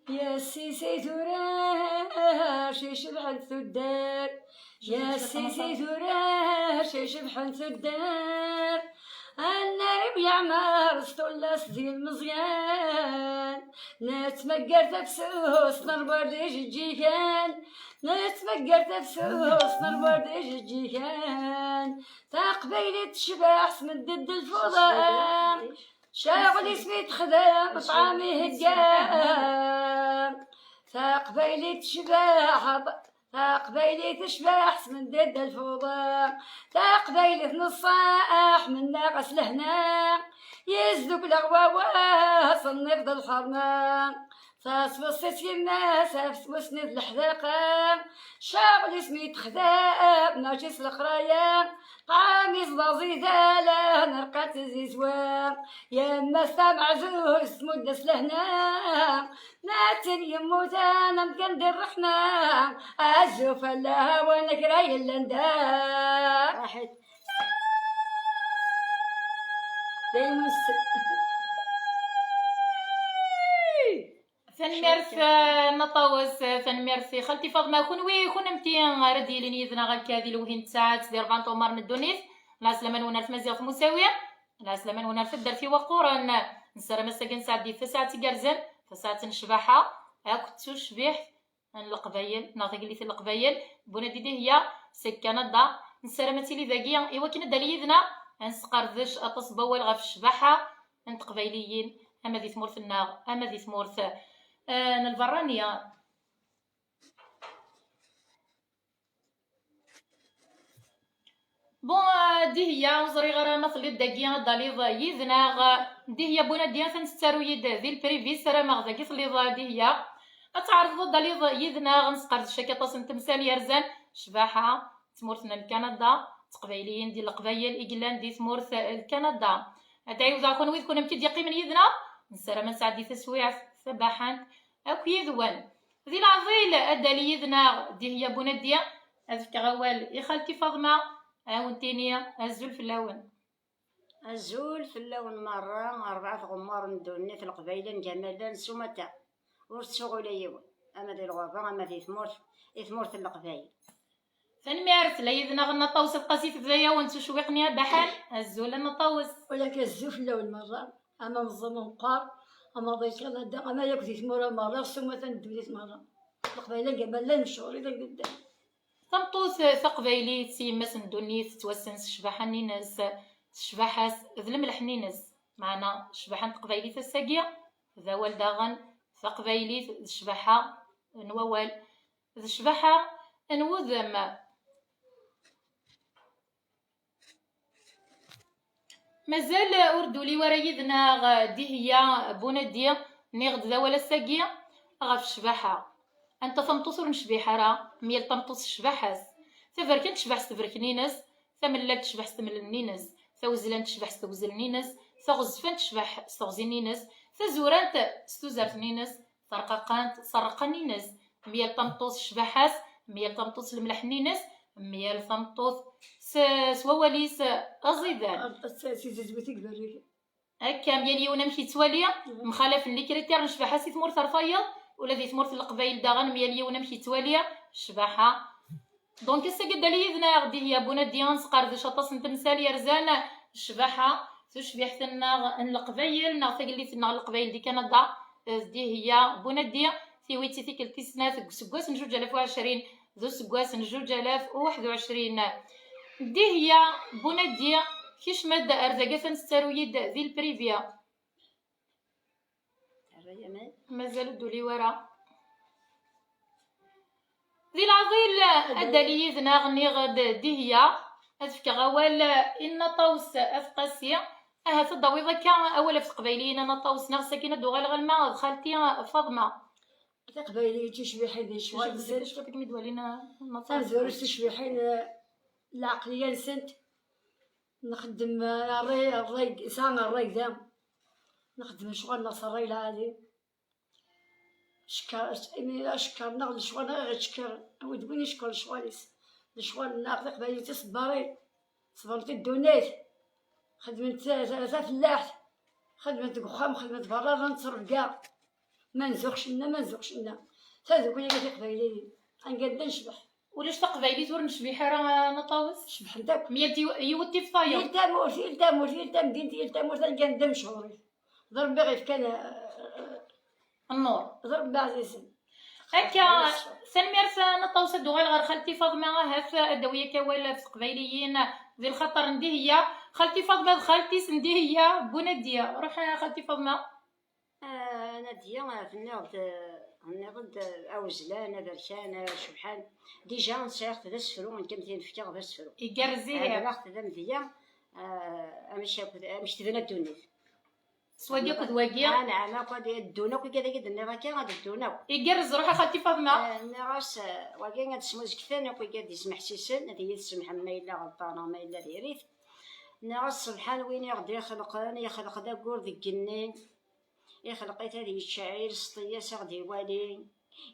يا سيسي ثراش يشبحن ثدار، يا سيسي ثراش يشبحن ثدار، النار بيعمر سطولاس ديال مزيان، نتمقر تفسوس نربرديش الجيكان، نتمقر تفسوس نربرديش الجيكان، تقبيلي تشبح من ضد الفضاء، شاغل سميت خدام طعامي هجان، تقبيلي تشبح تقبيلي تشبح من ضد الفضاء، تقبيلي تنصاح من ناقص لهنا، يزدك الغواوة صنف الحرمان، فاسفصت الناس وسند الحذاقة، شاغل سميت خدام ناجس القرايا، قاميص بزيدة لا نرقات الزيزوان، يا ما استمع زوز مدس لهنا، ناتن يموت انا مقندر رحنا، الزوف الله وانا كراي اللندار راحت دايما ثنميرث نطاوس ثنميرث خالتي فاطمه كون امتيان ردي لي نيذنا غاكادي لوهين ساعات دير بانطو مار من الدونيس لا سلمان ونرث مزيغ مساويه لا سلمان ونرث درتي وقورا نسرا مساكن ساعه دي ساعه كرزن ساعه نشبحها كنت شبيح القبايل ناضي في القبايل بونا ديدي هي سكانه دا نسرا ماتيلي ذاكيا ايوا كنا داليذنا نسقردش اطس بوال غاف الشباحه انت قبايليين اما ذي ثمورث الناغ اما ذي ثمورث البرانيه بون دي هي وزري غير مثل الداكيا داليض يذناغ دي هي بونا ديان تنستارو يد ذي البريفيس راه مغزا كيصليض دي هي اتعرض داليض يذناغ نسقرد الشكاطاس نتمسان يرزان شباحه تمورثنا الكندا تقبايليين ديال القبايل اجلان دي ثمورث الكندا ادعيو ذا كون ويذ كون امتي ديقي من يذنا نسرا من سعدي تسويع صباحا اكو يذوان ذي العظيل ادالي يذنا دي هي بونديا هذيك غوال يا خالتي فاطمه ونتينيا الزول في اللون الزول في اللون مرة 4 غمار ندوني في القبيلة جمالا سمتا ورسوغ ليون اما ذي الغابة اما ذي ثمورث القبايل فنمارس لا يذنا غنطاوس القاسي في ذايا وانت شويقني بحال الزول نطاوس ولكن الزول في اللون مرة اما نظم قار اما ضيت غدا اما ياك ذي ثمورة مرة سمتا ندوني مرة القبيلة جمالا مشهوري ذا قدام تمطوس ثقبيلي تيمس ندونيس توسنس شباحة نينس شباحة ذ الملح نينس معنا شباحة تقبيلي الساقية ذا والداغن ثقبيلي شباحة نوال ذ شباحة نوذم مازال أردولي ورا يذنا دي هي بوندية نيغد ذا ولا الساقية غاف الشباحة انت تمطوس ونشبيح راه ميال تمطوس شباحاس تفركن تشبح تفرك نينس ثملات تشبح تمل نينس ثوزلان تشبح توزل نينس ثغزفان تشبح تغزي نينس ثزورانت ستوزرت نينس ثرقاقانت سرقا نينس ميال تمطوس شباحاس ميال تمطوس الملح نينس ميال تمطوس سواليس ازيدان هكا ميال يونا مشي تواليا مخالف اللي كريتير نشبحها سي ثمور ثرفايا ولا ذي ثمورث القبايل داغن ميال يونا مشي تواليا شباحه دونك الساقد لي ذنا غدي هي بونا ديان سقارد شطاس نتمثال يرزان الشباحه تشبيح ثنا القبايل نا ثقلي ثنا القبايل دي كندا دي هي بونا ديا في ويتي ثيك الكيسنات سكواس 2020 ذو سكواس 2021 دي هي بونا ديا كيش ماده ارزاقه نسترويد ذي البريفيا مازال دولي ورا ذي العظيل ادالي ذنا غني غد دي هي افك غوال ان طوس افقاسيه تضوي كا اولا في قبيلين انا طوس نغ ساكنه دوغال غلما خالتي فاطمه قبيلي تشبيحي ذي شويه شفتك مدوالينا زور تشبيحي العقليه لسنت نخدم الري سان الري ذا نخدم شغل نصري العادي شكر ناخذ شغل غير شكر ودويني شكر شواليس الشغل ناخذ قبيلي تصبري صبرت الدونيت خدمت 3 فلاح خدمة وخام خدمة برا غنتصرف كاع، ما نزوقش لنا ما نزوقش لنا، تازوق ولا كتي قبايلي غنقاد نشبح. ولاش تقبايلي تور نشبيحه راه نطاوس شبح داك ميالتي يوتي في طايو يلتاموت مدينتي يلتاموت شهوري ضرب باغي كان النور ضرب بعزيز هكا سنميرس نطاوس دوغال غير خالتي فاطمه هاف ادويه كوال في قبايليين ذي الخطر ندي هي خالتي فاطمه خالتي سندي هي بوناديه روح يا خالتي فاطمه. نادية في النغد اوزلان برشان شبحان ديجا نسيخت ذا السفرو نكمتين في كاغ ذا السفرو يقرزي بلغت ذا مذيا مش تبنى الدنيا سواقي كدواقي انا قد الدونا كي كذا كذا نغاكي غادي الدونا يقرز روح خالتي فاطمه نغاس واقي غتسموز كثان كي كاد يسمح سيسن هذه يسمح ما الا غلطانه ما الا ديريت نغاس سبحان وين يغدي يخلق دا كور ذي الجنين يخلقيت هذه الشعير سطية سغدي والي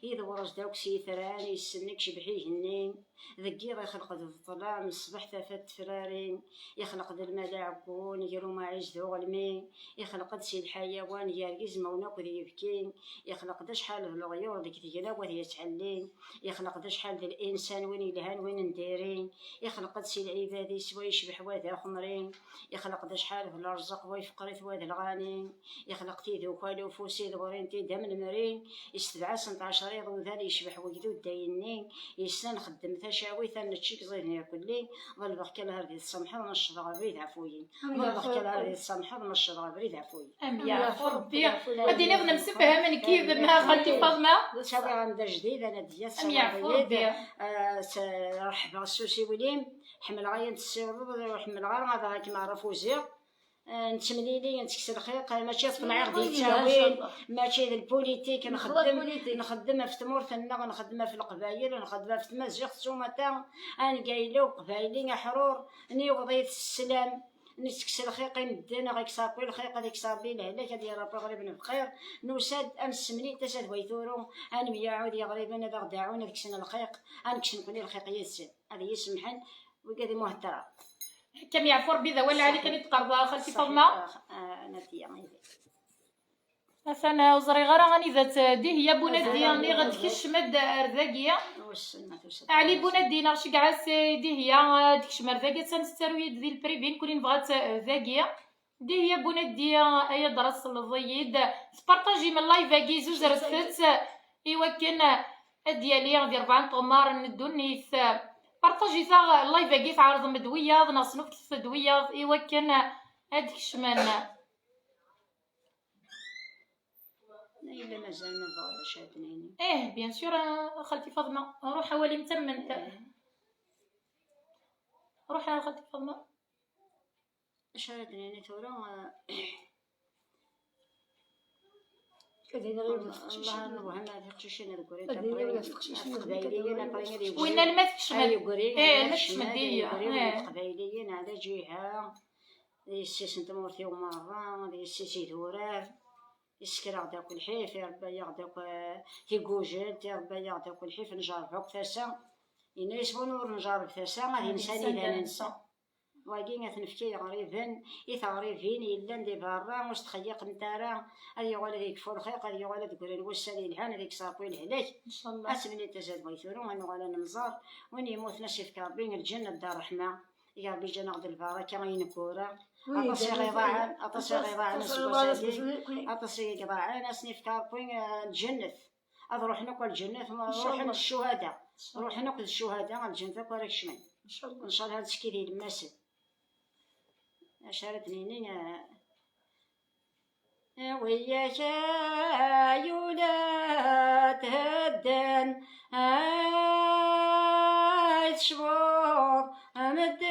إذا ورج داوك سيثران يسنك شبحيه النين ذكير يخلق ذا الظلام الصبح تفت فرارين يخلق ذا الملاعبون يجرو ما عيش ذو غلمين يخلق سي الحيوان يرقز موناك ذي يبكين يخلق ذا شحال ذا الغيور ذيك تجلا وذي يتحلين يخلق ذا شحال ذا الإنسان وين يلهان وين نديرين يخلق سي العباد يسوى يشبح وذا خمرين يخلق ذا شحال ذا الرزق ويفقرث وذا الغاني يخلق تيذو كالو فوسي ذورين تيدا من المرين يستدعى 16 يضو ذا يشبح وجدود داينين يسن خدم تشاوي ثان تشيك زين كلي ظل بحكي لها هذه السمحه ونشر غبريد عفوي ظل بحكي لها هذه السمحه ونشر غبريد عفوي يا ربي غادي نبغي نسبها من كيف انها خالتي فاطمه شافي عندها جديد انا ديال يا ربي رحب السوسي وليم حمل غايه السير وحمل غير هذا كيما عرفوا زير نتمليلي نتكسر خيق ماشي طمعي غادي يتساوي ماشي البوليتيك نخدمها في تمورتنا نخدمها في القبايل ونخدمها في تمازيغ سومتا انا قايلو قبايلي حرور اني وضيت السلام نتكسر خيق مدينا غيكسابي الخيق هذيك صابي لهلاك هادي ربي غريبنا بخير نوساد امس مني تساد ويثورو انا مياعود يا غريبان هذا غداعونا ديك السنه الخيق انا كشن كوني الخيق يسن هذا يسمحن وكادي مهتره كم يعفو ربي ذا ولا عليك اللي تقربها خالتي فاطمه انا تيا انا وزري غير غني ذات دي هي بونادي راني غتكش مد ارزاقيه علي بونادي نغشي كاع دي هي ديك شمرزاقيه تنستروي ديال البريفين كلين بغات ذاقيه دي هي بونادي ايا درس الضيد تبارطاجي من لايف كي زوج رثت ايوا كان ديالي غادي 4 طمار ندو نيث بارطاجي ثا اللايف كي تعرض مدويه ناصنو في دويه ايوا كان هاديك الشمان الا مازال ما بغاش شادنيني بيان سور خالتي فاطمه روح حوالي متمن روح يا خالتي فاطمه شادنيني تورا كدينا غير الله نروح ما فيقش انا الكوري قبايليين وين الماء تكشمل الماء مديه قبايليين على جهه السيس نتا مورتي ومره السيس ثورار يسكر غداك الحيف يا ربي يغداك تيكوجل تي ربي يغداك الحيف نجربك ثاسا إنا يسبون نور نجرب ثاسا غادي نساني إذا ننسى واقي غتنفكي غريبا غريبين إلا ندي برا واش تخيق نتارا هادي ولا ديك فور خيق هادي ولا تقولي وسالي الحان هاديك صافي الهلاك ان شاء الله اسمني تزاد ويثورون انا ولا نمزار وين يموت ناس في كربين الجنة دار الرحمة يا ربي جا ناخذ البركة غين كورة أطسي غيضاعن أطسي غيضاعن أسني في كربين الجنة أروح ناكل الجنة نروح للشهداء نروح ناكل الشهداء الجنة كورك شمن إن شاء الله هاد سكيري المسد أشارتني ويا جايولا تهدن شبور مدن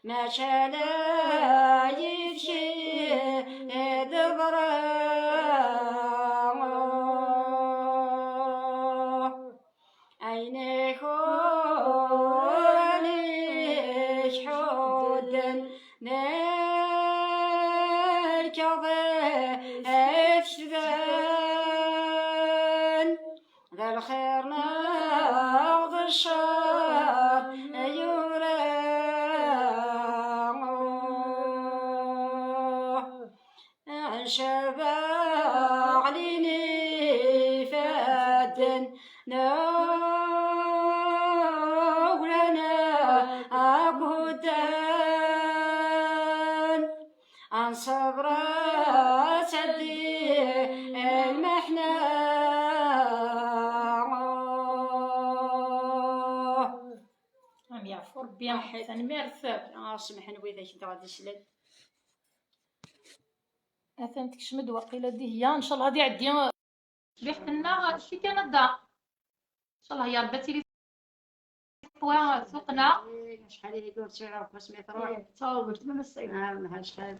ما شالا يدشي دبرا عينيك وليش حودن ذا الخير ناخذ الشر يورا شبع ليني فادن نولنا أقودان عن صبر سدي المحنة يعفو ربي حسن ميرسي. سمح نوي ذاك انت غادي تسلد اثن تكشمد وقيله دي هي ان شاء الله غادي يعدي بحنا شي كندا ان شاء الله يا ربي تيري طوا سوقنا شحال هي دور تيرا باش ما تروح تصاوبت من الصيف. ما شحال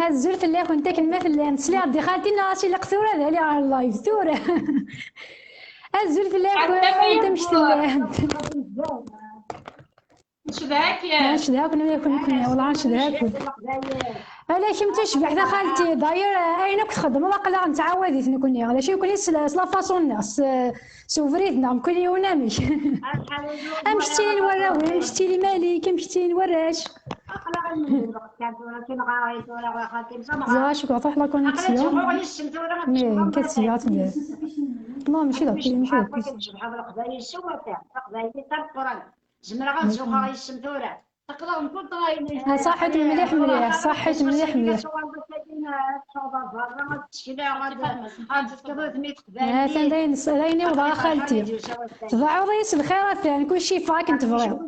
الزلف اللي كنت كنمثل نسلي عندي خالتي ناسي القصوره هذا اللي على اللايف ثوره. الزلف اللي كنت مشتي نشدهاك نشدهاك كنا والله نشدهاك علاش متشبع حدا خالتي داير اين كنت خدم واقيلا نتعاوديت نكوني علاش يكون لا فاصون الناس سوفريتنا كل يوم نامش امشتي نوراوي امشتي لي مالك امشتي نوراش زاش كطيح لا كونيكسيون مي كتسيات ما ماشي داك ماشي داك صحيت مليح مليح صحيت مليح مليح ثاني وضع خالتي تضعوا ريس الخير ثاني كل شيء فاك انت بغيو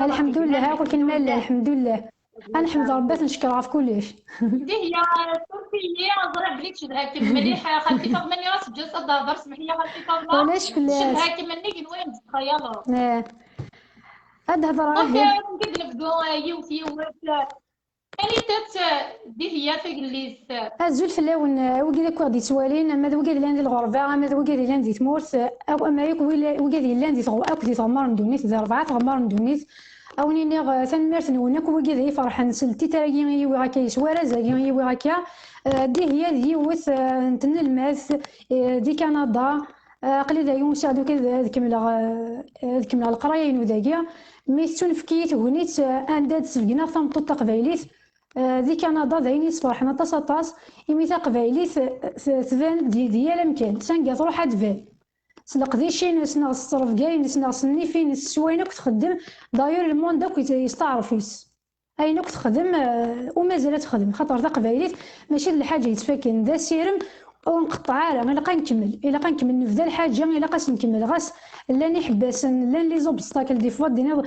الحمد لله هاكل كلمه لا الحمد لله نحمد ربي نشكرها في كلش. دي هي تركيا نضرب ليك شدهاك مليح خالتي فاطمه اللي راس جلسه دار سمح لي خالتي فاطمه علاش شدهاك مني وين تخيلوا هاد هضره دونك نبداو يوتي يعني دي هي تجلس الزول فلاون وكذا كوغدي توالين ما وكذا اللي عندي الغربه ما وكذا اللي عندي تمورث او اما ياك وكذا اللي عندي اكدي تغمر ندونيت ذا 4 تغمر ندونيت او نيغ ثنمرت نونك وكذا يفرح نسلتي تاغي يوي هكا يسوار زاكي يوي هكا دي هي ديوث نتن الماث دي كندا قليل يوم ساعدو كذا كمل القرايه وذاكيا مي تنفكيت هونيت انداد سلقنا ثمطط تقبايليت ذي كندا دايني صفرحنا طاس يمي تقبايليت ثبان ديال امكان سانكا تروح هاد فال سلقديشين سنا الصرف كاين سنا النيفين السوينك تخدم داير الموند داك يستعرفيس اينك تخدم ومازال تخدم خاطر تقبايليت ماشي الحاجه يتفاكن ذا سيرم ونقطع راه الا نكمل نبدا الحاجه الا قاس نكمل غاس لاني حباسن لان لي زوبستاكل دي فوا دينا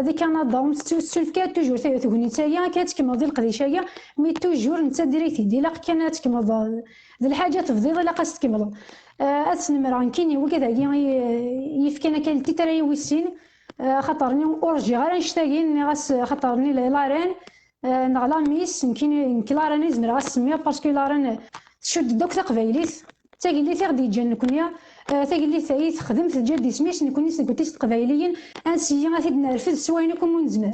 دي كندا مستسلفكا توجور تغني تاهي كتكمل ديال القضيه مي توجور انت ديريتي دي لا كانت تكمل ذي الحاجه تفضيل الا قاس تكمل اسنمر كاين وكذا يفكينا كان تيتري ويسين خاطرني اورجي غير نشتاقين غاس خاطرني لارين نغلا ميس يمكن لارين زمر غاس سميها باسكو لارين تشد دوك تقبايليت تاقلي غادي يجي كونيا تاقلي ثايت خدمت الجدي سميش نكوني قلتي تقبايليين انسي غادي نرفد سواينكم ونزمر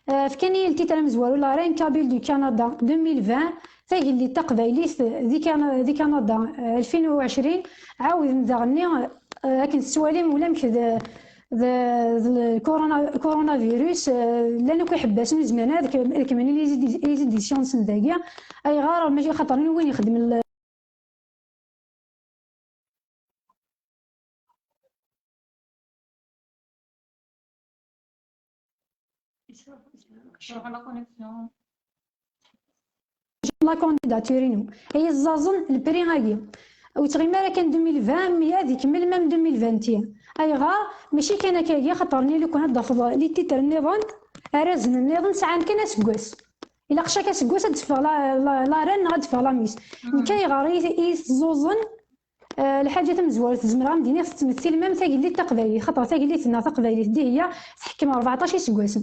فكاني التيتر مزوار لارين كابيل دو كندا 2020 تاقلي تقبايليت دي كندا 2020 عاود ندغني لكن السواليم ولا مكذا الكورونا فيروس لانه كيحبس من زمان هذاك كمان اللي يزيد دي سيونس داكيا اي غار ماشي خاطرني وين يخدم لا كونديداتورينو هي الزازن البري غادي وتغيما كان 2020 هذيك يكمل مام 2021 اي غار ماشي كان كايا خاطرني لو كان ضافض لي تيتر النظام رازن النظام ساعه كان اسكواس الا خشا كاسكواس تدفع لا ران غتدفع لا ميس كاي غار يزوزن الحاجه تمزوره تزمر مدينه تمثل مام تاقلي تقبايلي خاطر تاقلي تنا تقبايلي دي هي تحكم 14 سكواس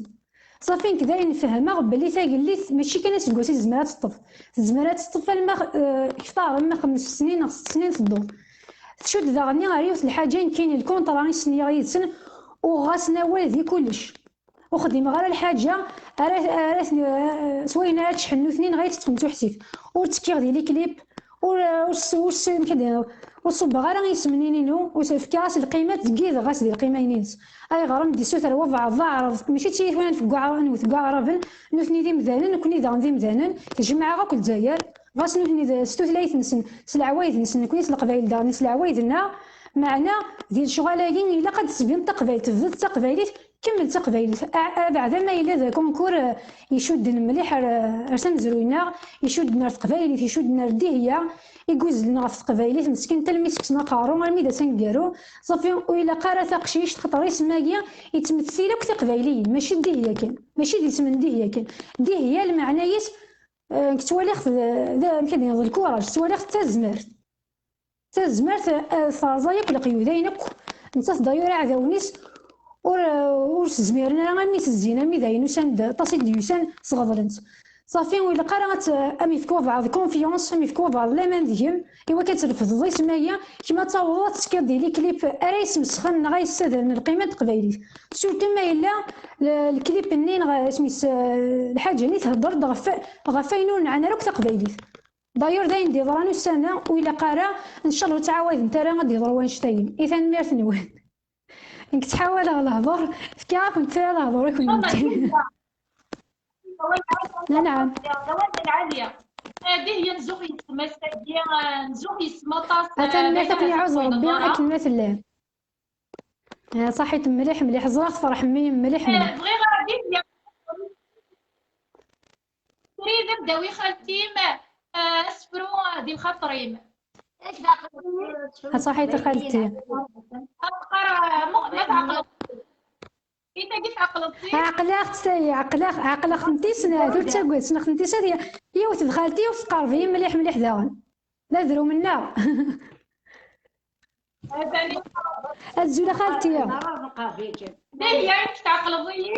صافي كذا نفهمها بلي تاقلي ماشي كان سكواس زمرات تطف الماء كثار ما 5 سنين 6 سنين تدور تشد ذاغني غيوث الحاجه كاين الكونطرا نسني غيدسن وغاسنا والدي كلش وخدم غير الحاجه سوينا تشحنو اثنين غير تخمسو حسيت وتكيغ ديال الكليب وش كده وصبغ راه يسمنينينو وفي كاس القيمه تزكيد غاس ديال القيمه ينيس اي غرام دي سوتر وضع عرف ماشي تي فين في كاع نوث كاع عرفن نوثني دي مذانن كوني دا دي مذانن تجمع غاك الجزائر غاس نوثني ستوثلايث نسن سلعوايد نسن كوني القبائل دا نسن العوايدنا معنا ديال شغالاكين الا قد تسبين تقبايل تفضل تقبايليت كمل تقبايليت بعد ما الا ذا كونكور يشد مليح رسم زروينا يشد نار تقبايليت يشد نار ديهيه يجوز لنا في تقبايليت مسكين تلميس قارو غير ميدا سنكارو صافي وإلا قرا تقشيش تخطر يسماكيا يتمثل كي تقبايليين ماشي ديهيه كان ماشي دي اسم ديهيه كان ديهيه المعنى يس كتواليخ ذا كان الكوراج تواليخ تزمرت فرزايك القيودينك نتا دايره عذاونيس ور زميرنا غني الزينه ميداين وسند تصيد ديوسان صغضلنت صافي وإلا قرات امي في بعض كونفيونس امي في بعض لامان ديهم ايوا كترفض سمايا كيما تصاوضات تسكادي لي كليب اريس مسخن غايستدر من القيمه القبايليه سورتو ما الا الكليب منين سميت الحاجه اللي تهضر غفاينون عن روك تقبايليه داير داين دي ضرانو السنه وإلا قرا ان شاء الله تعاود انت راه غادي يضروا وانشتاين اذا ميرت نوان انك تحاول على الهضر في كاع كنت على الهضر يكون نعم العاليه هذه هي نزوغ يسمى ساديه نزوغ يسمى طاس اتمنى يعوز ربي اكل مثل صحيت مليح زراخ فرح مليح بغي غادي تريد نبداوي خالتي اسفرو ديال خاطريم صحيت خالتي ما تعقلت انت كيف عقلتي عقلا خنتيس ذو تاكوت سنا خنتيس هي وث خالتي وث قربي مليح داغن لا درو منا الزوله خالتي هي تعقلضي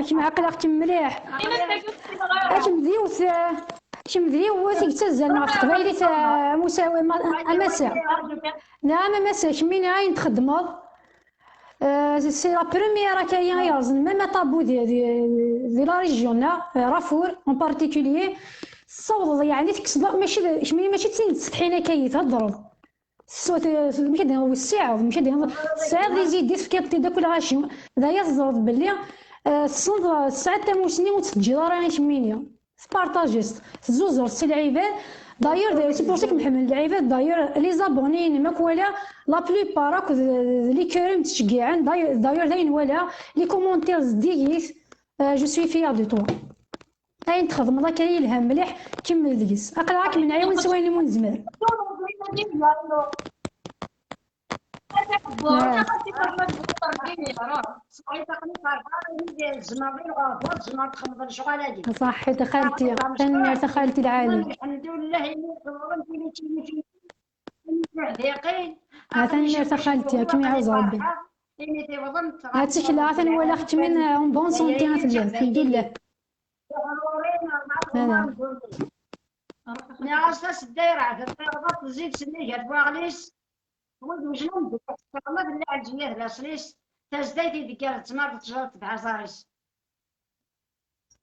كيما عقلك مليح اش مذيوث يتزل مع قبايلي مساوي امسا نعم امسا كمين عين تخدمض سي لا بروميير كاين يرزن ميم طابو دي لا ريجيون رافور اون بارتيكولير صوض يعني تكسب ماشي تسطحينا كي تهضروا الصوت ماشي ديال الساعه ماشي ديال الساعه اللي يزيد في كيط داك الغاشي ذا يصدر باللي الصوت الساعه تموسني وتسجل راه كمينيا سبارطاجيست زوزر سي العباد داير سي بور سيك محمد العباد داير لي زابونين ماك ولا لا بلوبار راك لي كريم تشجيعن داير داين ولا لي كومونتيرز ديغيس جو سوي فيير دو توا اين تخدم الله كاين الهم مليح كمل ديس اقراك من عيون سويني منزمر صحيت خالتي تنمير خالتي العالي الحمد لله تنمير خالتي كيما يعوز ربي هاتيك لا تنولى اختي من اون بون سونتي الحمد لله انا ناقص الدايره عاد تزيد سنيه تباغليس وجنون والله بالله على الجنيه لا سليس تزدايتي ديك تمار تجرت بعصاريس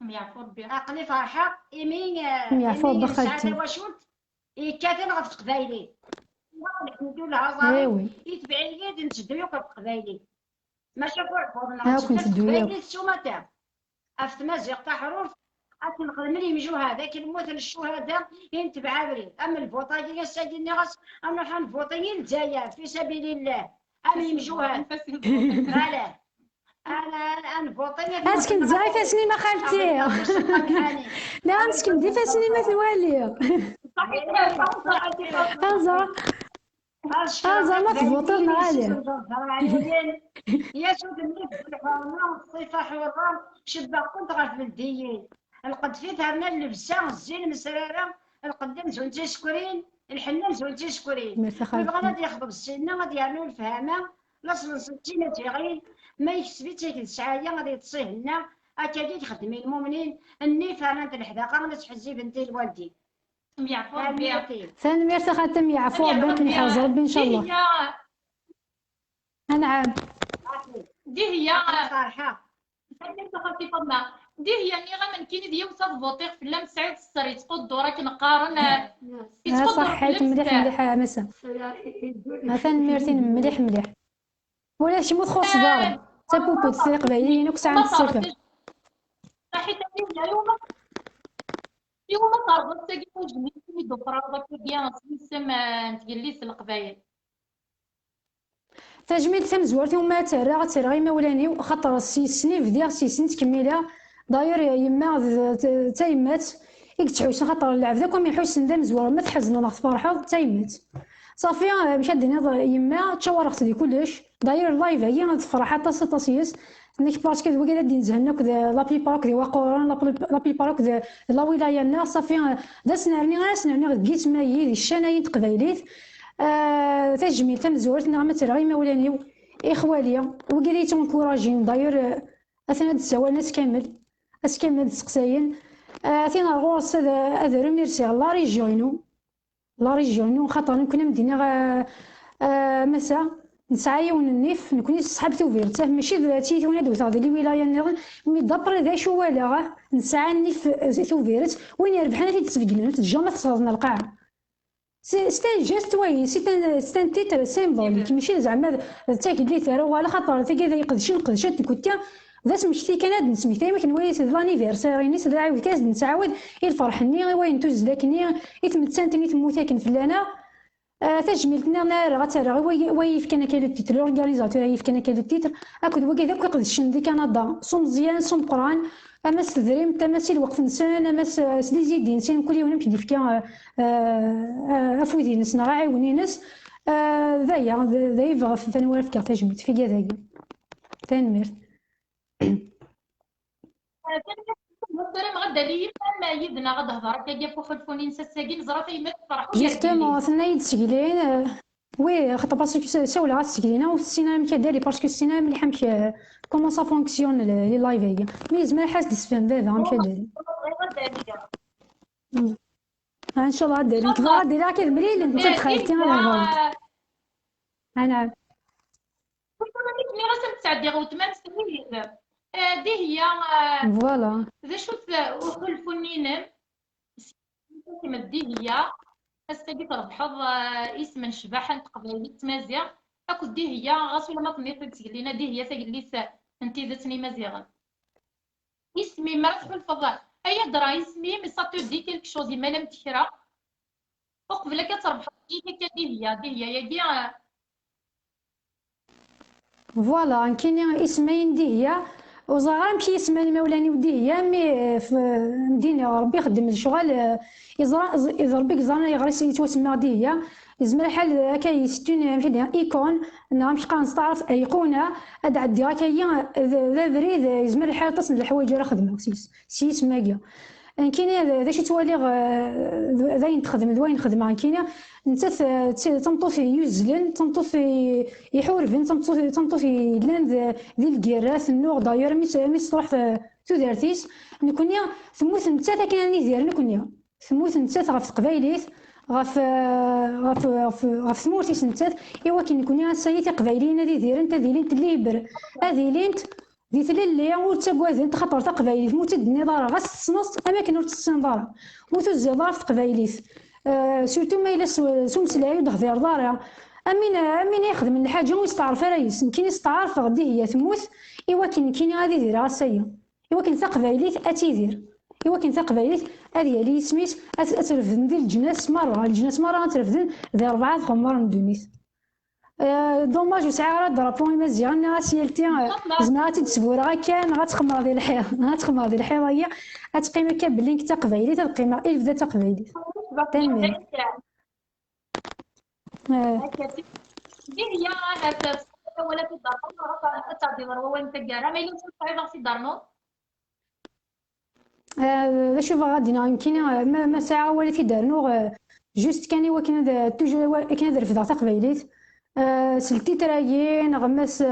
يعفو ربي عقلي فرحه يمين يعفو بخالتي واشوت يكاتن غف قبايلي ندير لها زاري يتبعي لي نتدويو قبايلي ما شافوا عفونا قبايلي السومه افت مازيق تاع حروف نقدر ملي يمجو هذاك الموت للشهداء ينتبع بريد اما الفوطاجي السيد الناس انا حن فوطيين الجزائر في سبيل الله اما يمجو هذا فوالا انا فوطيين اسكن زاي فاسني ما خالتي لا اسكن دي فاسني ما ثوالي هذا ما تفوطرنا غالي يا سود الناس الحرمه والصيفه حرام شبه كنت غير في الديين القد فيتها من اللبسه الزين مسراره القدام زوجتي شكورين الحنان زوجتي شكورين بغا غادي يخطب السنه غادي يعملوا الفهامه لاصل ستينه تيغي ما يكسبي تيك السعايه غادي يتصيه لنا اكادي تخدمي المؤمنين اني فعلا الحداقه غادي تحزي بنتي لوالدي يعفو ربي ثاني ميرسي خاتم يعفو ربي يحفظ ربي ان شاء الله نعم دي هي صراحه انت خاطي فضنا هي ني من كاين ديال وصاد بوطيق في اللام سعيد السر يتقدو راك نقارن صحيت مليح مليح مسا مثلا ميرتين مليح مليح ولا شي مو تخص دار تا بوبو تسيق قبايلين وكس عند السفر صحيت يوم طارت تاكي وجميل في دبرة كيا سم نتجليس القبايل تجميل تمزورتي وما ترى مولاني خاطر سنين بديا سن تكميلها داير يما تايمات تحوس خاطر العبد كوم يحوس ندم زوار ما تحزن ولا تفرحوا تايمات صافي مشى الدنيا يما تشاورت دي كلش داير اللايف هي تفرح حتى ستاسيس نيك باسكو وكذا دين زهنا كذا لا بليبار كذا وقوران لا بليبار كذا لا ولايه الناس صافي داسناني قيت مايي الشنايين تقبايليت تجميل تمزورت نعمة راهي مولاني إخواليا وقريت نكوراجين داير أثناء الزوال ناس كامل تسقساين ثين الغورس هذا رميرسي لا ريجيونو خاطر كنا مدينة مسا نسعايون النيف نكوني صحاب توفيرت ماشي ذاتي وانا دوت هذه الولايه نغن مي دابر ذا شو ولا نسعى النيف توفيرت وين يربحنا في تسفقنا تجمع تصادنا القاعه ستان جاست واي ستان تيتر سيمبوليك ماشي زعما تاكد لي ثرا ولا خاطر تاكي ذا يقدشات كوتيا ذا سمشتي كان نسميتي ما كنوي سيد لانيفيرسير ني سيد عاود كاس نتعاود الفرحني وين توز داكني يتمتسانتني تموتاكن فلانا تجميلتنا نار غترى ويف كان كاين التيتر اورغانيزاتور يف كان كاين التيتر اكد وكا داك يقدشن دي كندا صوم مزيان صوم قران اما سدريم تماسيل وقف نسان اما سدي زيدين سين كل يوم كيدير فيها افويدين نسنا عاوني ناس ذايا يبغى فنوالف كاع تجميل في كذا تنمرت السلام غدا لي ما يدنا غدا هضر كيا فوق الفونين ساكين زرا تيمات فرحوا جوستومون ثنا يتسجلين وي خاطر باسكو ساولا غتسجلينا والسينما كداري باسكو السينما مليحه مشي كومون سا فونكسيون لي لايف هي مي زعما حاس ديسفان بابا مشي داري ان شاء الله داري كبار ديرها كي المريل انت تخيلتي انا انا ملي راسك تعدي غوتمان سنين دي هي فوالا ذا شوف الفنين كيما دي هي استجي تربحض اسم شباحه تقبل تمازيغ اكو دي هي غاسو ما تنيط تسقلينا دي هي تجليس انت ذاتني مزيغا اسمي مرات في الفضاء اي درا اسمي مي ساتو دي كيلك شوز ما لم تكرا وقبل كتربح دي هي يا فوالا كاين اسمين دي هي وزغرا مشي يسمعني مولاني ودي هي مي في مدينة ربي يخدم الشغل إذا ربي زرنا يغرس يتوسمى دي هي يزمر حال هكا يستون مشي ديال ايكون انا مش نستعرف ايقونه اد عندي هكا هي ذا بريد يزمر الحال تصل الحوايج راه خدمه سيس ماكيا كاين ذا شي توالي ذاين تخدم ذوين خدمه كاين انت تنطو في يوزلن تنطو في يحورفن تنطو في لاند ذي الكراث النوغ داير ميس تروح في تودارتيس نكونيا ثموث نتا كاين ندير نكونيا ثموث نتا غف قبايليت غف ثمورتيس نتا ايوا كي نكونيا سايتي قبايلين هذي ديرن تذيلين تليبر هذي لينت دي تللي ور تقواذن تخطر تقبايليت موت الدنيا دار غاس الصنص اماكن ور تسن دار موت الزدار في تقبايليت سورتو ما الا سومسلاي ودغدير دارها امين يخدم الحاجه ويستعرف رايس كاين يستعرف غدي هي تموت ايوا كاين غادي يدير راسيا ايوا كاين تقبايليت اتيدير ايوا كاين تقبايليت هذه لي سميت اترفدن ديال الجناس مره ترفدن ذي 4 غمر ندونيت دوماج وسعى راه درابون مزيان سيالتي زعما تتسبور كان غتخمر ديال الحياه هي غتقيم هكا بلي كنت قبايلي تقيم الف ذات قبايلي تنمر دي هي ولا في الدار تعدي ضربه وين تقارا ما يلوش صعيبه في الدار شوف غادي يمكن ما ساعه ولا في دارنو جوست كان هو كان توجور كان رفض تقبايليت سلتي ترايين غمس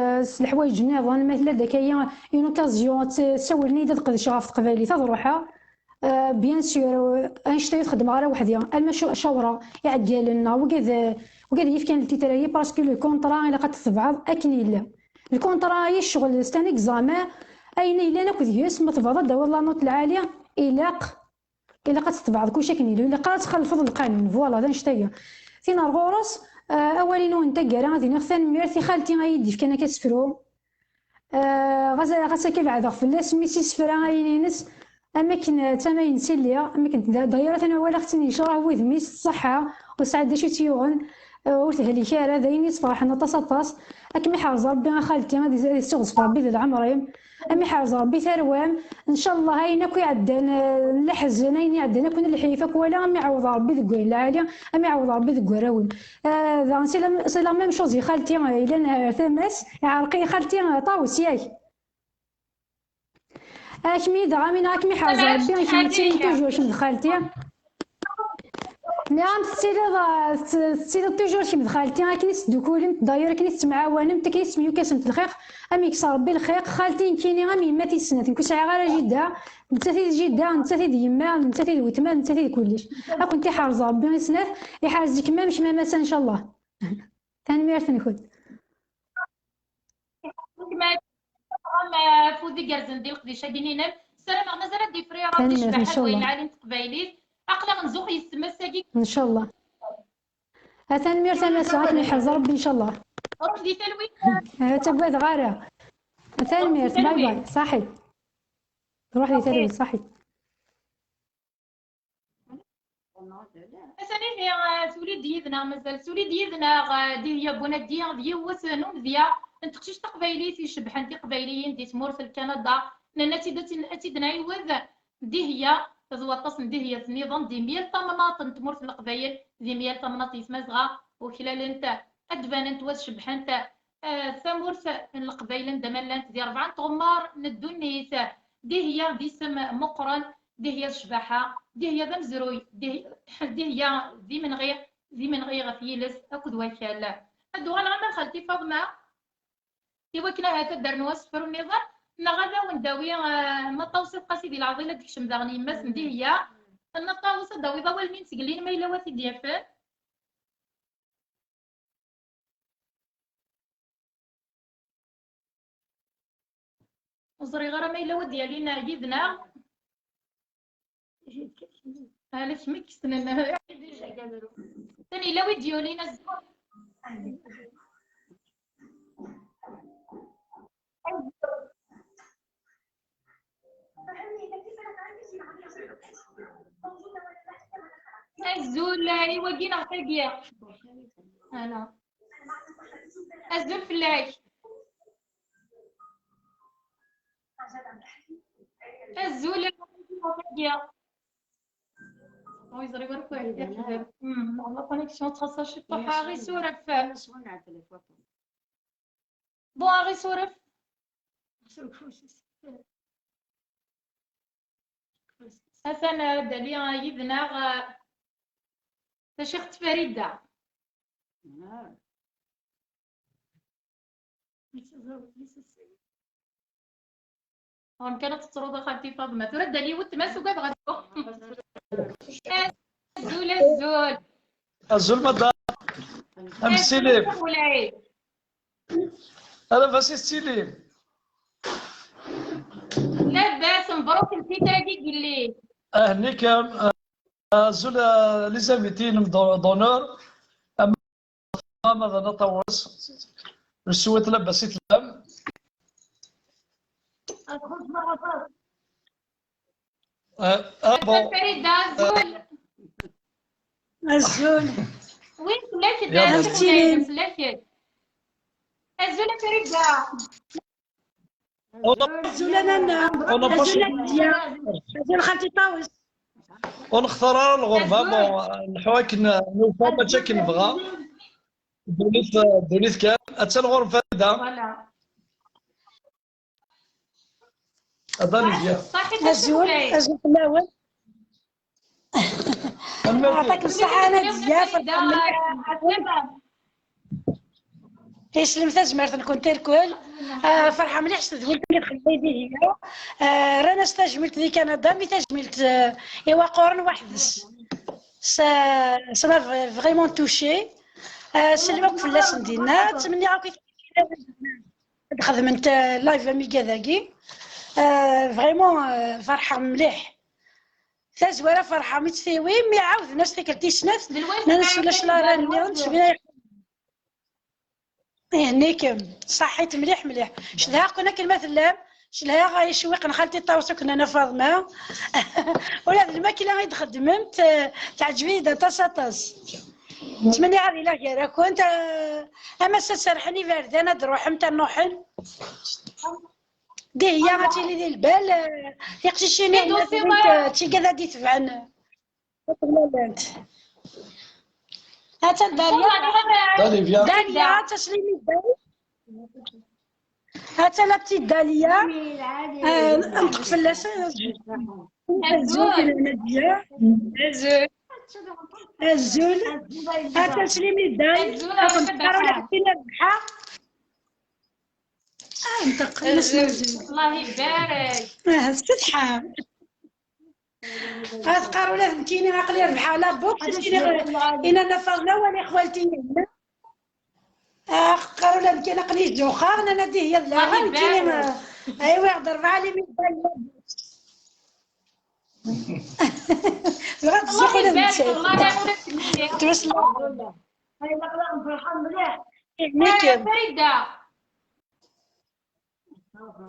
الحوايج نظام مثلا داك هي اون اوكازيون تسولني تقدش غاف قبايلي تروحها بيان سور انشتي تخدم غير وحدها المشروع شوره يعقل لنا وكذا يفكان التيتراي باسكو لو كونطرا الا قد تبعض اكن الا الكونطرا هي الشغل ستان اكزامان اين الا ناكل ياس ما تبغض والله نوت العاليه الا قد كلشي كنيلو الا قرات تخلفض القانون فوالا نشتايا فينا الغورس. اولين وانت كارا غادي نغثان ميرتي خالتي غايدي كان كتسفرو غاسا كيف عاد فلاس ميسي سفرا غاينينس اماكن تماين سيليا اماكن دايره انا ولا ختني شراه وذميس الصحه وسعد شي تيوغن وتهلي كاره دايني صراحه طاس اكمي حارز ربي خالتي غادي يستغص في ربي ذي العمرين امي حارز ربي ثروام ان شاء الله هاينا كي عدان لحزن هاين عدان كون الحيفك ولا امي عوض ربي ذك العاليه امي عوض ربي ذك راون ذا سي لا ميم شوز خالتي الا ثماس عرقي خالتي طاوس ياك اكمي دغا من اكمي حارز ربي اكمي تيرين توجور من خالتي نعم تسيري توجور كيما خالتي كنيس دوكولم دايره كنيس تمعاونم كنيس ميو كاسمت الخير امي كسر ربي الخير خالتي كيني غامي ما تيسنات كنت غير جده نتاتي جده نتاتي يما نتاتي وتمان نتاتي كلش كنت حارز ربي يسنات يحرز ديك ما مش ما ان شاء الله ثاني ميرت نكون ما فودي كارزن ديال القديشه دينينا السلام مازال دي فري راه تشبح وين العالم تقبايليت عقلا غنزوق يستمسكي ان شاء الله ثاني ميرت ما ساعات يحرز ربي ان شاء الله روح دي تلوين تبغي غاره ثاني ميرت باي باي صحي روح لي تلوين صحي ثاني سولي ديدنا مازال سولي ديدنا دي هي بونا دي هو سنون ديا نتكشيش تقبايلي يشبح انت قبايليين دي تمور في كندا نتي دناي وذ دي هي تزوطس دي هي النظام دي 100 طمناط تمور في القبايل دي 100 طمناط يسمزغا وخلال انت ادبان انت وشبح انت ثمورث القبايل دملانت دي 4 غمار ندونيس دي هي دي سم مقرن دي هي الشباحه دي هي ذا مزروي دي هي ذي من غير غفيلس اكد وكاله هادو غنعمل خالتي فاطمه ايوا كنا هكا درنا وصفر النظام نغدا ونداوي ما توصف قصيدي العضيله تكشم داغني ماس ندي هي النطاوس داوي ضوال مين تقلين ما الا واتي ديافن وزري غير ما الا ود ديالينا يدنا علاش مكسنا ثاني الا ود ديالينا الزول ايوا كي نعطيك انا الزول فلاش الزول نعطيك وي زري برك واحد يحضر والله كونيكسيون تخصها شي طوحه غير سورف بون غير سورف حسن داليا يذناغ تشيخت فريدة هون كانت تطرد خالتي فاطمة ترد لي وتمس وقاد غدو الزول مدار ام سيليم انا بس السيليم لا باس مبروك الكتابي قل لي هني كان الزول لي زانفيتين دونور اما ماذا نطوس السويت لاباس يتلام فريدة الزول وين سلاكت داير سلاكت الزول فريدة الزول انا الزول خالتي طاوس ونختار الغربة نحواك نوفا ما تشاك نبغى دونيت كان حتى الغرفة هذا هذا ديال الزول الاول عطاك الصحة انا بزاف يسلم تزمرت نكون تركل فرحة مليح تزولت لي خليتي هي رانا استجملت ذي كندا مي تجملت ايوا قرن وحدس سما فريمون توشي سلمك فلاس ندينا تمني راكي خدمت لايف ميكا ذاكي فريمون فرحه مليح تزوره فرحه متساوي مي عاود ناس تكلتي سنات ناس ولا شلا راني غنشبنا هنيك صحيت مليح مليح شدها قلنا كلمه اللام شلها غايشويق خالتي طاوسو كنا انا فاطمه ولا الماكله غير خدمت تعجبني دا طاس نتمنى غادي لا غير كنت اما سرحني باردانه نروح متى نوحل دي هي غاتي لي البال يقشيني تي كذا دي تبعنا هاتا داليا داليا تسليمي الدال هاتا لا بتي داليا نطق فلاس الزول هاتا تسليمي الدال نقرا لك فينا البحر نطق الله يبارك ستحا غتقاروا لا فهمتيني عقلي ربحها لا بوك إنا نفضنا ولا خوالتي قالوا لا يمكن نقني جوخا انا نديه هي لا غيمكن ايوا يهضر مع لي من بغات تزوق ولا يبارك الله يبارك توصل ايوا نقدر نفرحوا مليح فريده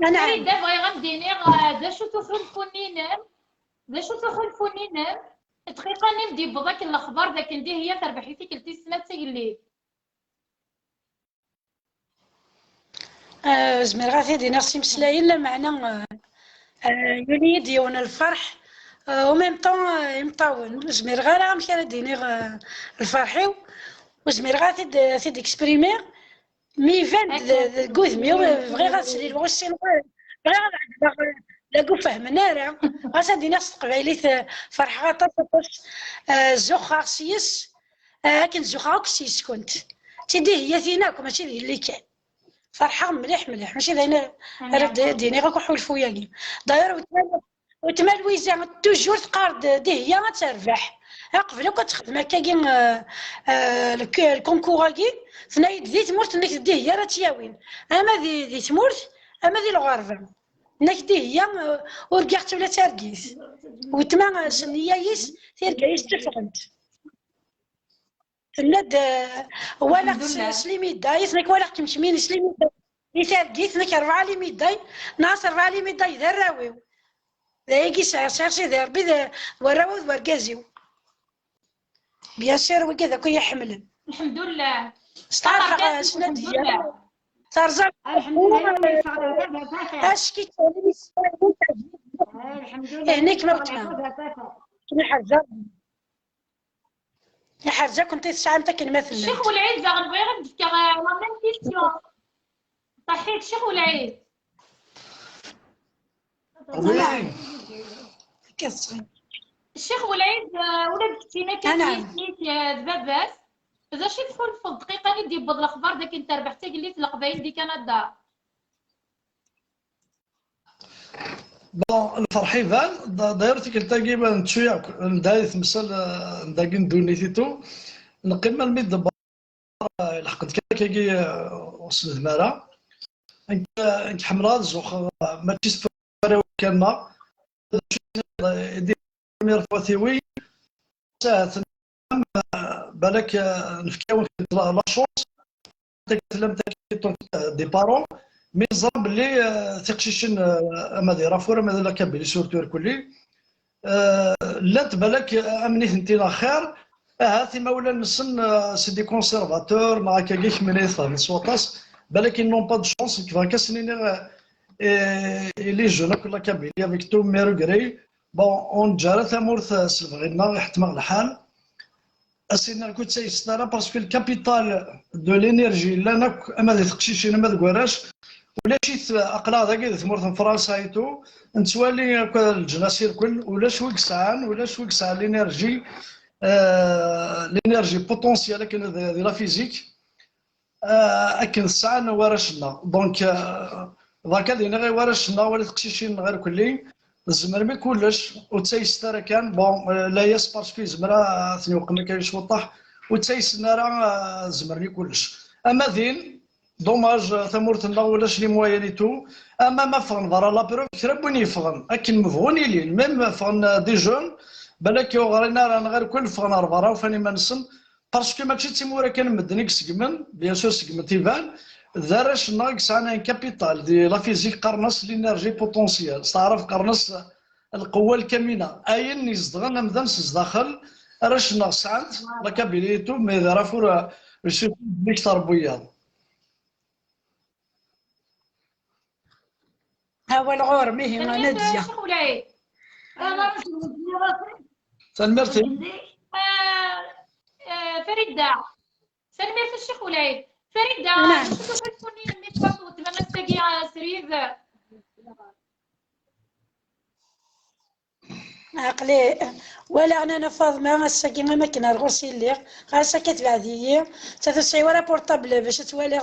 انا فريده بغي غنديني دا شو تخلفوني دقيقه نبدي بذاك الاخبار ذاك ندي هي تربحي فيك كلتي سنه تقلي زمير غادي دينا خصي مسلاين معنا يولي ديونا الفرح وميم طون يمطاون زمير غير مشي ديني الفرحيو وزمير غادي تي ديكسبريمي مي فان كوذ ميو بغي غتسلي الوسين بغي لاكو فهمنا راه غادي ناس قبايلي فرح غطاس زوخا سيس كنت زوخا كسيس كنت تيدي هي فيناكم ماشي اللي كان فرحه مليح ماشي داينا ديني غاكو حولفو ياكي داير وتمال ويزا توجور تقارد دي هي غتربح قبل كتخدم هكاكي الكونكور هاكي فنايد ذي تمورت انك دي هي راه تياوين اما ذي تمورت اما ذي الغرفه انك دي هي ورقعت ولا ترقيس وتما سنيه يس ترقيس تفقنت تناد ولا سليمي داي سنك ولا تمشمين سليمي داي ترقيس نك 4 ليمي داي ناصر 4 ليمي داي ذراوي ذاكي سيرشي ذا ربي ذا وراو ورقازيو بيان سير وكذا كي يحمل الحمد لله استعرق سنة ديال ترزق الحمد لله اشكي تولي الحمد لله هنيك ما بتفهم كنا حرجه يا حرجه كنت الساعه نتا كنمثل الشيخ والعيد غنبغي غير ندفكر على ميم كيسيون صحيت الشيخ والعيد وي كتصغي الشيخ والعيد ولا بكتينا كتنيت دبابات اذا شي تدخل في الدقيقه ندي بض الاخبار داك انت ربحتي قلت القبايل دي كندا بون الفرحي فان دايرتك التاكي بان تشويا ندايت مثل نداكي ندونيتيتو القمه الميد دبر لحقت كاكي وصل المرا انك حمراء الزوخ ما تيسفر كان دي ميرفوثيوي ساعه بالك نفكاو في لا شونس تكلم دي بارون مي زرب اللي تقشيشن اما دي رافور اما لا كابيلي سورتور كلي لات بالك امنيت انت خير هاتي مولا نسن سي دي كونسيرفاتور مع كاكيك منيث من سوطاس بالك نون با دو شونس كيفا كاسنين لي جون كل كابيلي افيك تو ميرغري بون اون جارة ثمورث سلفغينا يحتمى الحال اسينا كنت سيسترا باسكو الكابيتال دو لينيرجي لا اما ذي تقشيشين اما ذكوراش ولا شي اقلا ذاك ثمورث فرنسا ايتو نتوالي الجناسير كل ولا شويك ساعه لينيرجي لينيرجي بوتونسيال كاين ذي لا فيزيك اكن الساعه وراشنا دونك ذاك اللي غير وراشنا ولا تقشيشين غير كلي الزمر ما كلش وتسيسترا كان بون لا ياس باسكو زمرا ثني وقنا كاين شوطح وتسيسنا راه زمرني كلش اما ذين دوماج ثمورتنا ولاش لي مويانيتو اما ما فغن برا لا بروف كرا بوين يفغن اكن مفغوني لين ميم فغن دي جون بالك يوغرينا رانا غير كل فغن برا وفاني ما نسن باسكو ماشي تيمورا كان مدنيك سكمن بيان سور سكمن تيفان دارش ناقص انا كابيتال دي لا فيزيك قرنص لينيرجي بوتونسيال تعرف قرنص القوه الكامنه اين يصدغنا مدنس داخل راش ناقص عند لا كابيليتو مي دارا فور الشيء بيكتر بياض هو الغور ميه نادية الشيخ ولعيد سلمرتي فريدة سلمي في الشيخ ولعيد فريدة نعم. شكون تكوني ميتواصل تمام تاقي سريز عقلي ولا انا فاطمه الساكنه ما كنا الغرسي اللي خاصه كتبعدي تتسعي ورا بورطابل باش توالي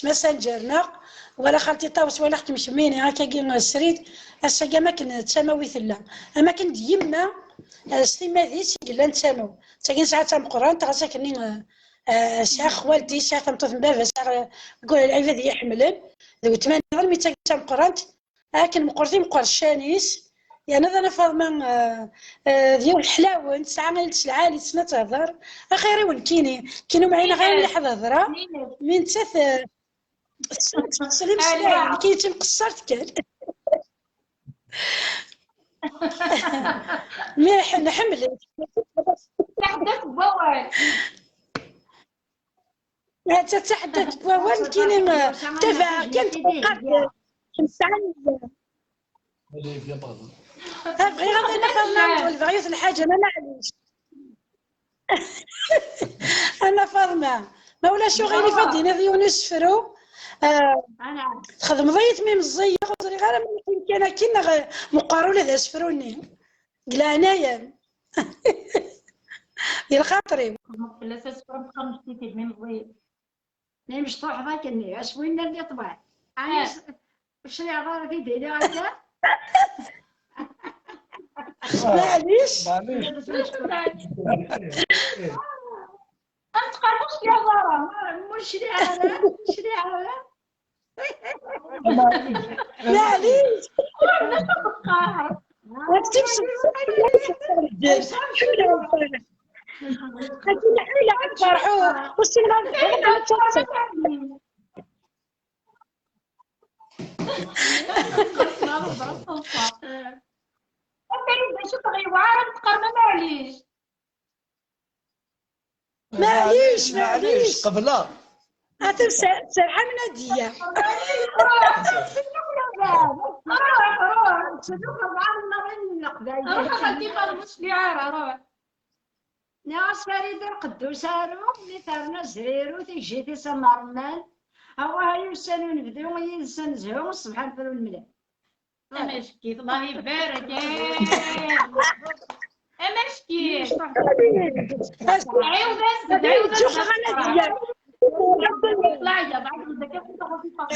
ماسنجرنا ولا خالتي طاوس ولا حكم شميني هكا كي سريت الساكا ما كنا تساموي ثلا اما كنت يما ستيما ديس الا نتسامو ساكن ساعه تام قران تغسكني ساعه خوالتي ساعه تمطوط من بابا ساعه نقول العباد يحملن ذو 8 غير مي تام قران لكن مقرتي مقرشانيس يعني انا فاطمه ديال الحلاوه ساعه ما العالي سنه تهضر اخيرا وين كاينو معانا غير مليح الهضره من تث سليم سلام كي تنقصرت كان مليح نحمل تحدث بوال تتحدث بوال كاين تفا كانت وقعت 5 بغي غادي انا فاطمه نولي في الحاجه انا معليش انا فاطمه ما ولا شو غير فاديني ضيون يسفروا تخدم ضيت ميم الزيه غير ما يمكن كنا مقارو له سفروني قلا انايا ديال خاطري لا تسفر بخمس كتير من الضيف ني مش طاح ذاك الني اش وين اللي طبع انا واش اللي عباره في ديالي هكا معليش انت قربوش يا زهره مش لي على مش لي على معليش قاهر لكن حيلة عن فرحوه والسلام معليش قبلها سرحة من هدية ناس فريدة القدوس هارو مثالنا زريرو تيجي سمرمان هو هاي السنة نبداو ينسان زهو الصبح نفرو الملح امشكي الله يبارك امشكي عيو بس عيو بس شوف غنادية لا يا بعد الذكاء كنت خفيفه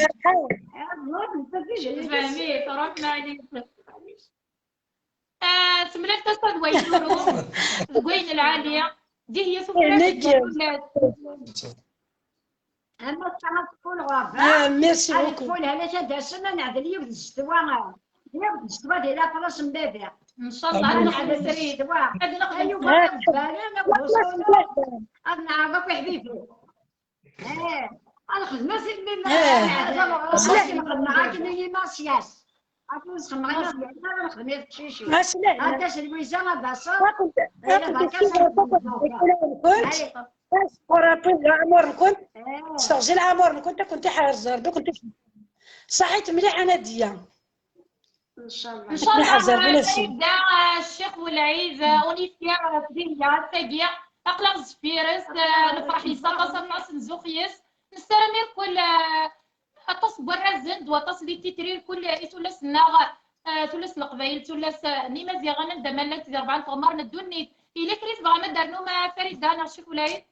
فهمي رحنا عليك سملك تصد ويدورو زوين العاليه دي هي سفرة اما الساعه تقول غابه ميرسي بوكو تقول هلا تدسنا نعدل يوم الاستواء يوم الاستواء ديال فراس مبابع ان شاء الله نعدل الاستواء ايوا بالنا نقصوا انا عرفك حبيبي انا خدمه سيدي ما معاك اللي ما سياس عرفتي معايا انا خدمه شيشي هذا شي ويزا باصا عمر كنت استغجل عمر كنت حارزر كنت صحيت مليح انا ديا ان شاء الله ان شاء الله سيدا الشيخ والعيد اونيفير فيا تاقيا اقلق زفيرس نفرح يساقص الناس نزوخيس نسترمي كل التصبر الزند وتصلي تيترير كل ثلاث الناغ ثلاث القبائل ثلاث نيما زيغانا دمالك زي 4 غمار ندوني إلا كريس بغا ما دارنو ما فريدة انا الشيخ والعيد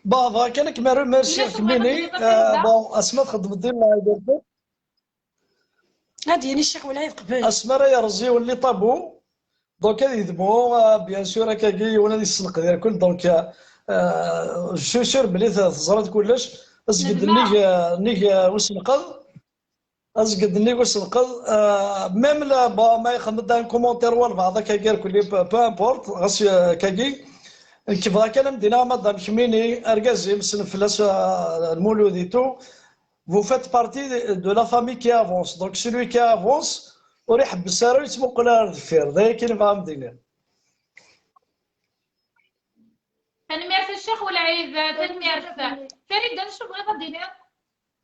بابا كانك ميرسي كميني بون اسماء تخدم ديال هادي الشيخ والعيد قبل اسماء راه يرزيو اللي طابو دونك يذبحوا بيان سور هكاكي وانا اللي السلق ديال الكل دونك شور بلي تزرد كلش ازقد نيك وسنقض ازقد نيك وسنقض ميم لا ما يخمد ان كومونتير ولا بعض كاير كلي بو امبورت غاس كاكي كيف كان مدينه مدام كميني اركازي مسن فلاس المولوديتو vous faites partie de la famille qui avance donc celui qui avance وريحب السارة يتمقل على الدفير ذاك اللي فهم دينا تنميرت الشيخ والعيد تنميرت فريد نشوف غير دينار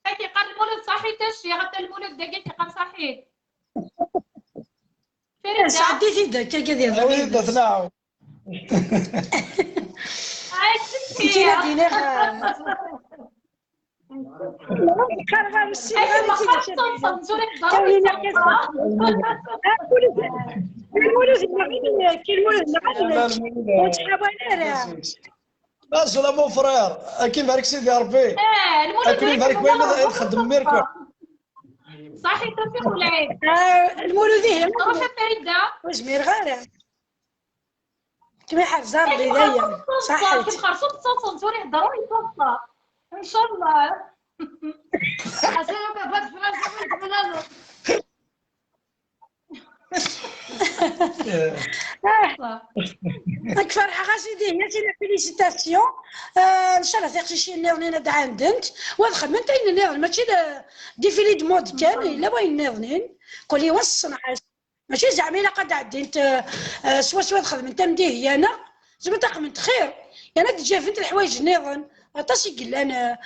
هاكي قال المولد صحيت الشيخ حتى المولد دقيقة قال صحيت فريد سعديتي داك كذا فريد تناعو هاي انتي لا دينار كارغا مسي ما خاصة صنصورك المولود وتحاول بس لا مو فرير اكيد بارك سيدي ربي اكيد بارك بين يخدم ميركو صحيح توفيق والعيد المولوديه روح فريدة وزمير غير كما حفظها البدايه صحيح كيف خرصوك صنصوري يهضروا يتوصى ان شاء الله حسينك فات فراس من داك فرحه غاسيدي هي تينا فيليسيتاسيون ان شاء الله تاخذي شي نيرنين دا عندك وهاد خدمه تاين نيرن ماشي ديفيلي دو مود كان الا وين نيرنين قولي والصنعه ماشي زعما الا قد عدي انت سوا خدمه انت مديه انا زعما تقمنت خير انا تجي فهمت الحوايج نيرن طاسي قلان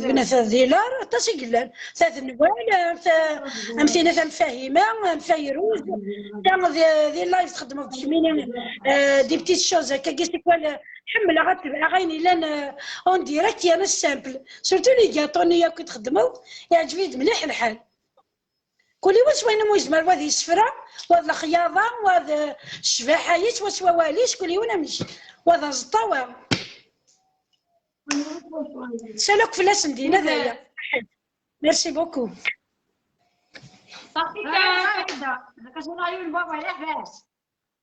بنات ديلار طاسي قلان ثلاث نوال امثله فاهمه فيروز كان ذي لايف تخدم في شمينه دي بتيت شوز هكا كيسي كوال حمله غتبع غيني لان اون ديريكت انا السامبل سورتو لي كاطونيه كي تخدموا يعجبني مليح الحال كلي واش وين موزمر وهذه السفره وهذا الخياطه وهذا الشباحيات وسوا واليش كلي وين مشي وهذا الزطاوه سالوك فلاس ندينا ذايا ميرسي بوكو صافي هكا شنو عيون بابا على حباس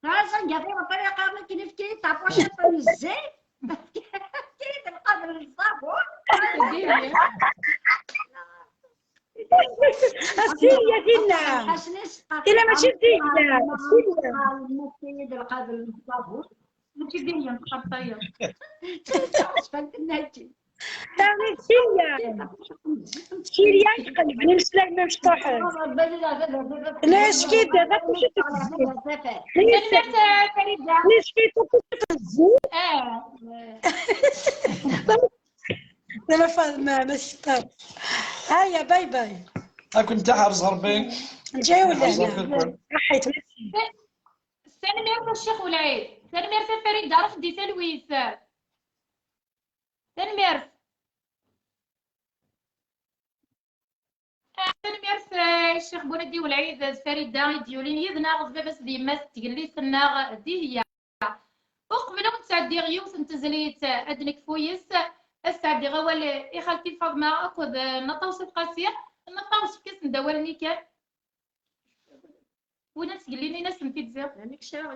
راسا نقضي بطريقه ما كيف كيف تعرفوا شنو الزيت كيف القدر الصابون السيريا ديالنا الا ماشي ديالنا المفيد القدر الصابون ماشي ديالي مخطيه فهمت الناتج ثاني سيريا يقلبني مسلم مفتوح لا سكيت دابا كلشي لا سكيت لا فاطمه ماشي طاب هيا باي باي كنت حافظ ربي نجي ولا هنا حيت ثاني ميرت الشيخ والعيد ثاني ميرت فريد عرف دي تلويث ثاني ميرت ثاني ميرت الشيخ بوندي والعيد فريد ديولين يدنا غزبه بس ديما تقلي سنا دي هي وقبل ما تعدي غيوث نتزليت ادنك فويس استعدي غوال يا خالتي فاطمه اخذ نطوس القاسيه نطوس كيس ندورني كان وناس قليني ناس في تزير هذيك شاغ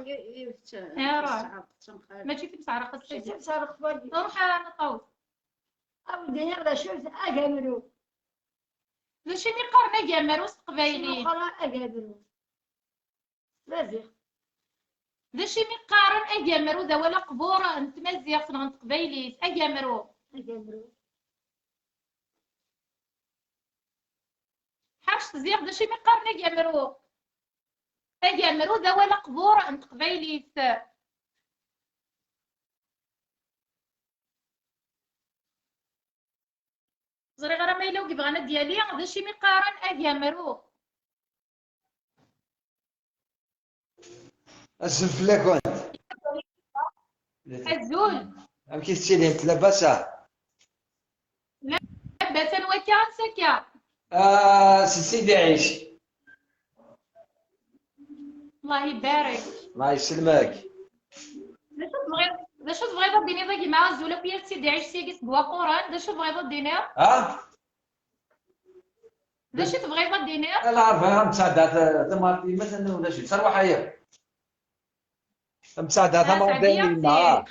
ماشي في مسعره خاصك صار خبالي نروح نطوس اودي هذا شوف اجامرو باش نقارن جامروس قبايلي قرا اجامرو لازم باش نقارن اجامرو ذا ولا قبور نتمزيغ في قبايلي اجامرو حاش تزيغ باش نقارن اجامرو اجامرو ذا ولا قبور انت قبايلي زري غير ما يلوك بغانا ديالي هذا شي مقارن اجامرو الزنفله كنت الزول ام كيتسيلي انت لاباسه لاباس وكا سكا سيدي عيش الله يبارك الله يسلمك باش تبغي ضديني ضاكي مع الزوله ويا سيدي عيش سيكس بوا قران باش تبغي ضديني باش تبغي ضديني لا عارفه غنتصدى طماطي مثلا ولا شي تصروح هي مساعدة هذا ما سعدية بيننا.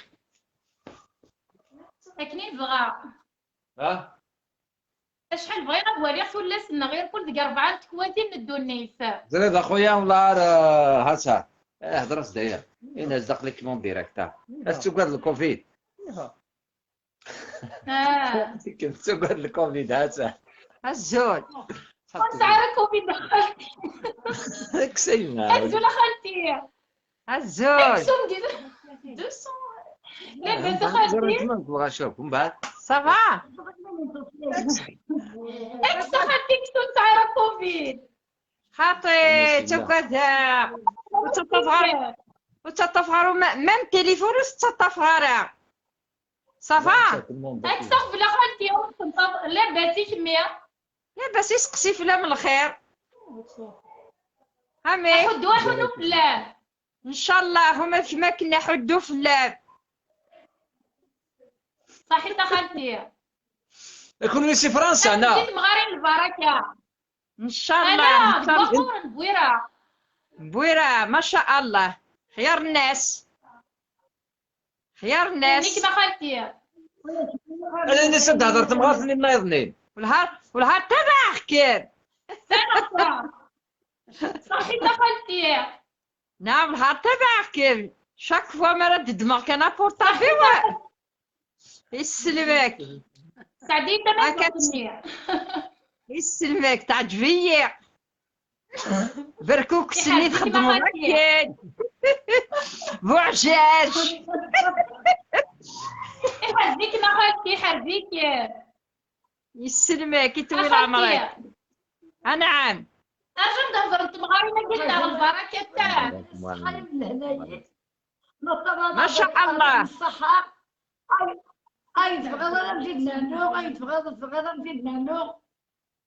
أكني نبغى ها شحال بغينا بواليخ ولا سنة غير كل ديك 4 تكواتين ندو النيف. زريد اخويا والله هاسا هضر داير الناس داخل كيمون ديريكت السوق هذا الكوفيد السوق هذا الكوفيد هاسا الزول ونسعر كوفيد خالتي. كسينا الزول خالتي. الزول اكسوم ديال 200. لاباس خالتي. ما نبغى نشوف من بعد صافا اكسو خالتي كسو نسعر كوفيد. خاطي تكذا وتتفغروا ميم تليفون وتتفغروا صافا اكسو بلا خالتي لاباسي كمية. لاباس يسقسي فلا من الخير هامي حدوا حنو فلان. ان شاء الله هما كيما كنا حدو فلان صحيت خالتي. يكون في فرنسا انا زيد مغارين البركة. ان شاء الله انا ان شاء الله بخور بويرة. بويرة ما شاء الله خيار الناس خيار نيك الناس ما خالتي. انا نسد هضرت مغارتني نايضني والهار تبعك كير صحيت خالتي. نعم الهار تبعك كير شاك فوا ما رد دماغك انا بورطابي يسلمك سعدية تمام. يسلمك تعجبي بركوك سني تخدموا اكيد بوعجاج يحرزيك ما خالتي يحرزيك. يسلمك يطول عمرك نعم ارجع نهضر انت مغارينا قلنا البركة تاع. ما شاء الله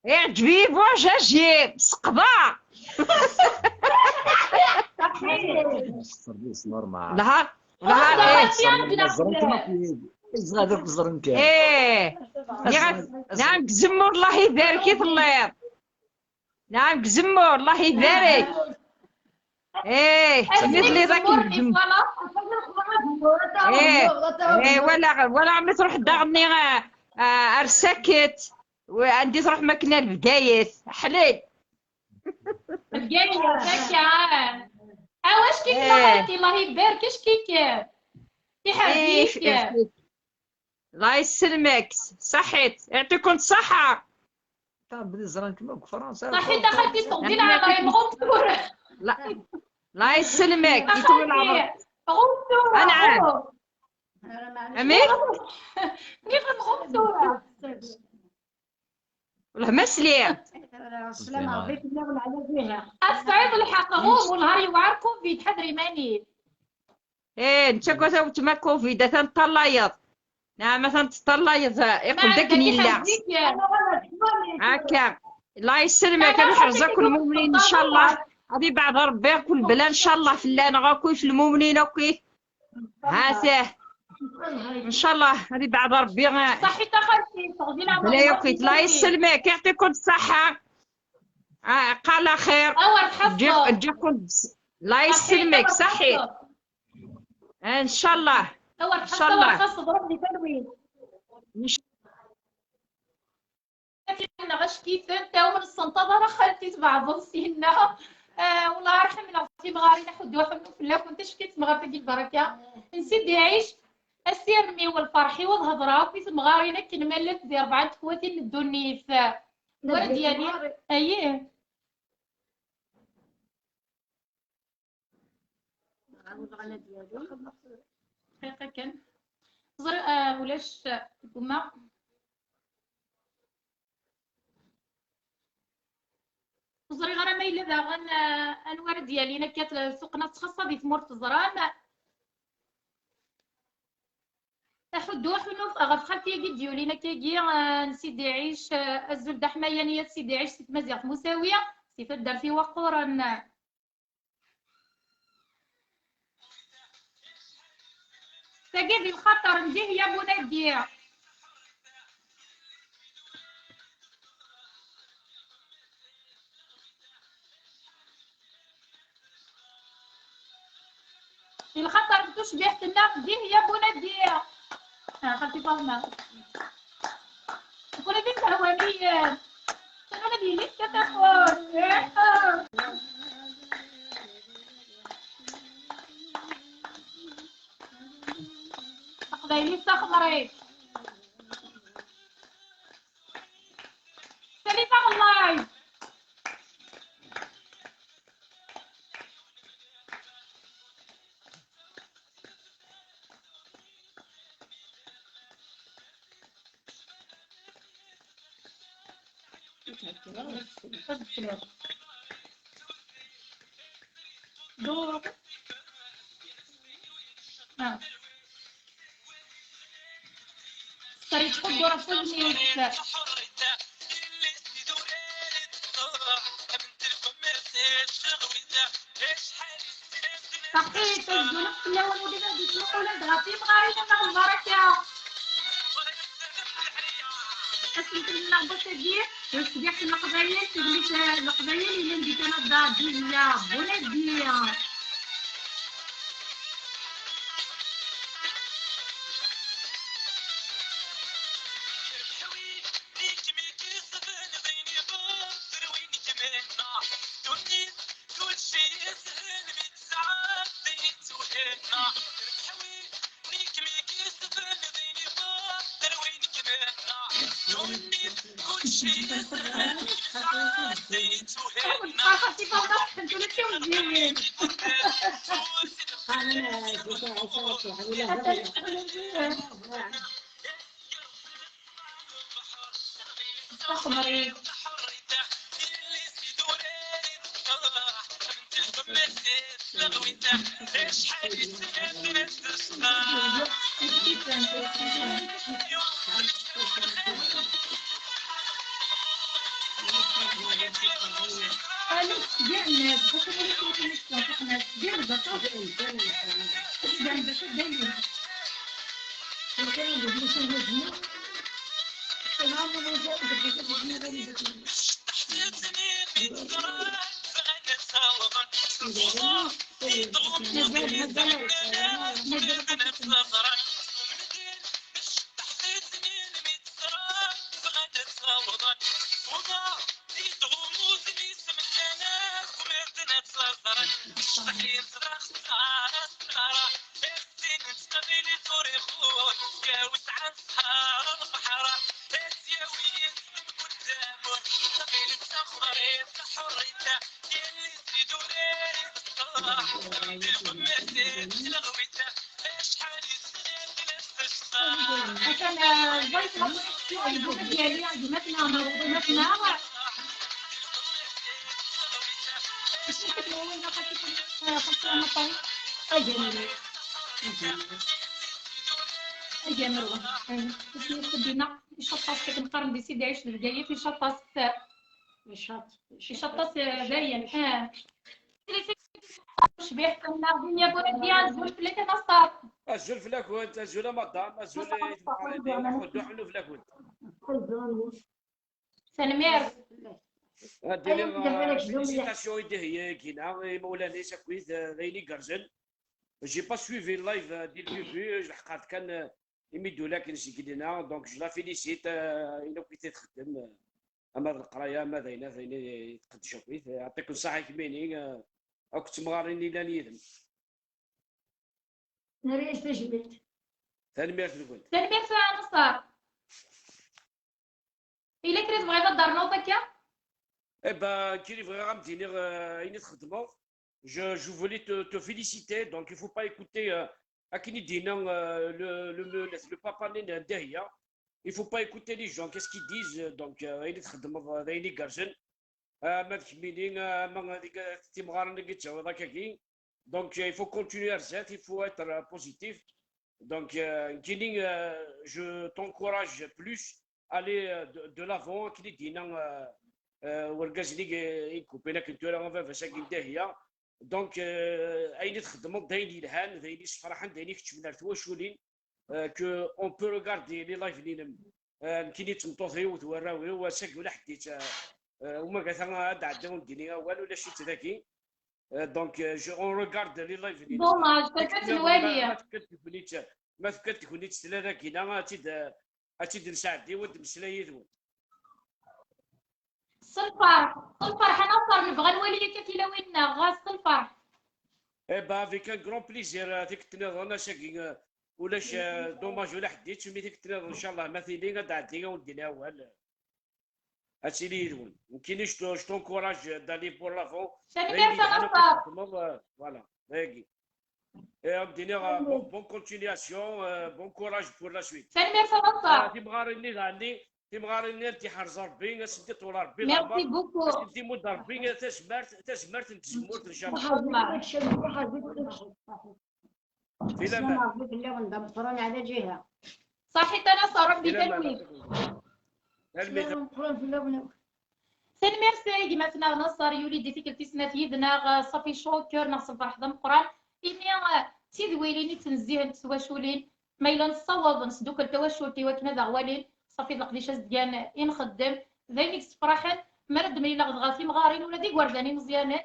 يعجبي بوعجاجي سقضاء نهار هذاك الزرنكه ايه نعم زمور الله يبارك يطلع نعم زمور الله يبارك ايه مثلي ذاك الجم ايه ولا عمي تروح داغني ارسكت وعندي تروح ماكله البقايث حليل الجاية هكا. واش كيف خالتي الله يبارك اش كيف يحرزيك. الله يسلمك صحيت يعطيكم الصحة بلي زرنك ما فرنسا صحيت خالتي تقضي عمري مغفورة. لا الله يسلمك يطول عمرك مغفورة. نعم امين كيف مغفورة. والله مسليه السلام عليكم نغم على فيها. الصعيد الحق هو ونهار يوعركم في تحضري ماني. ايه انت كنت تما كوفيد تنطليض نعم مثلا تطليض يقول داك نيلا هكا الله يسلمك انا حرزك المؤمنين ان شاء الله غادي بعد ربي ياكل بلا ان شاء الله في الله غاكوي في المؤمنين وكي هاته ان شاء الله غادي بعد ربي صحيت خالتي تغدي العمر بلا ياكل الله يسلمك يعطيكم الصحة قال خير تجيكم الله يسلمك صحيت ان شاء الله ان شاء الله خاص ضربني تنوين انا غاش كيف انت ومن السنتظر خالتي تبع بنسينا. والله يرحمنا في مغارينا حدوا حنو فلا كنت شكيت مغارتك البركه نسيت يعيش السيرمي والفرحي والهضره في مغارينا كنملت دي 4 خواتي ندوني في ورد ديالي اييه حقيقه كان زر ولاش كما زري غير ما الا داغن انوار ديالي نكات سوقنا تخصص دي تمور تزران حدو حنو غف خالتي كي ديولي نكاكي نسيدي يعيش الزول دحمايا نيات سيدي يعيش سيت مزيغ مساويه سيف دار في وقورا تاكي الخطر نديه يا بنادي. الخطر تشبه الناس دي هي بنادية. خالتي فاطمة كل بنت هوامية أنا دي لسه تاخد تقضي لسه خضري سليفة الله دور طريق خد رفضني تقيت الجنوب الأول ودينا بيسمعوا ولاد غطيب غارينا من البركة أسلت لنا بوسدي وسبيح القبايل تقوليش القبايل اللي نديك أنا الضادية بولادية خاطي فوضى انتو اللي تيوزيين استخمري عشان البيت ديالي عزمتنا ونظمتنا اجي مروه خدينا شطاس كنقارن بسيدي عيش البدايه في شطاس شطاس باين شبيه كنا يا بني ديال زول ثلاثه نصاب الزول فلاكوت الزول مدام الزول خدو حلو فلاكوت سلمير دير فيليسيتاسيون يدي هي كينا مولانا ساكويت غيني كرزل جي با سويفي اللايف ديال الديبي لحقات كان يمدوا لك نسيكلينا دونك جو لا فيليسيت الا كنت تخدم اما القرايه ما ذاين تقدشوا كويس يعطيكم الصحه كمينين كنت مغاريني لا نيدم نريش تجبت تنمير تقول سلمير ساعه نصاب الا كريت بغيت الدار نوضك Eh ben, qui est vraiment dire une traitement. Je voulais te féliciter. Donc, il ne faut pas écouter Akini Dinan, le papa n'est derrière. Il ne faut pas écouter les gens. Qu'est-ce qu'ils disent? Donc, il est traitement, il est garçon. Donc, il faut continuer à ça. Il faut être positif. Donc, je t'encourage plus à aller de l'avant. Akini Dinan. ورقاز لي يكوبينا كنتو راه غنفا فساكن داهيه دونك اين تخدموا دايني الهان دايني فرحان دايني كتشوفنا تواشولين كو اون بو ريغاردي لي لايف لينا كيني تمطوطي وتوراوي وساك ولا حديت وما قالت انا عداو نديني والو لا شي تذاكي دونك اون ريغارد لي لايف دوماج فكت الواليه ما فكرت تكوني تسلالا كينا غاتي نساعدي ود مسلاي ذو الفرح انا صار نبغى الواليه كتيلا وينا غاس الفرح. با افيك ان كرون بليزير ديك التناض شاكي ولاش دوماج ولا حديت سمي ديك التناض ان شاء الله مثلي غاد عندي ودي الاول هادشي اللي يدون مكاينش جو كوراج دالي بور لافون فوالا هاكي دينا بون كونتينياسيون بون كوراج بور لا سويت سلمي صافا تيمغاريني غاني تيمغاريني تيحرز ربي سدي طول ربي ميرسي بوكو سدي مود ربي تسمرت نتسمرت ان شاء الله في لا على جهه صحيت انا صار ربي تلوين سين ميرسي كيما تنا نصر يولي ديفيكولتي سنات يدنا صافي شوكر ناس الفرح دم قران إني تيد ويليني تنزيه نتسواشولين ما إلا نصوب نسدوك التواشل تيواكنا ذا غوالين صافي لقديش ديان ينخدم ذاينيك تفرحن مرد ملي غد غافي مغارين ولا ديك ورداني مزيانين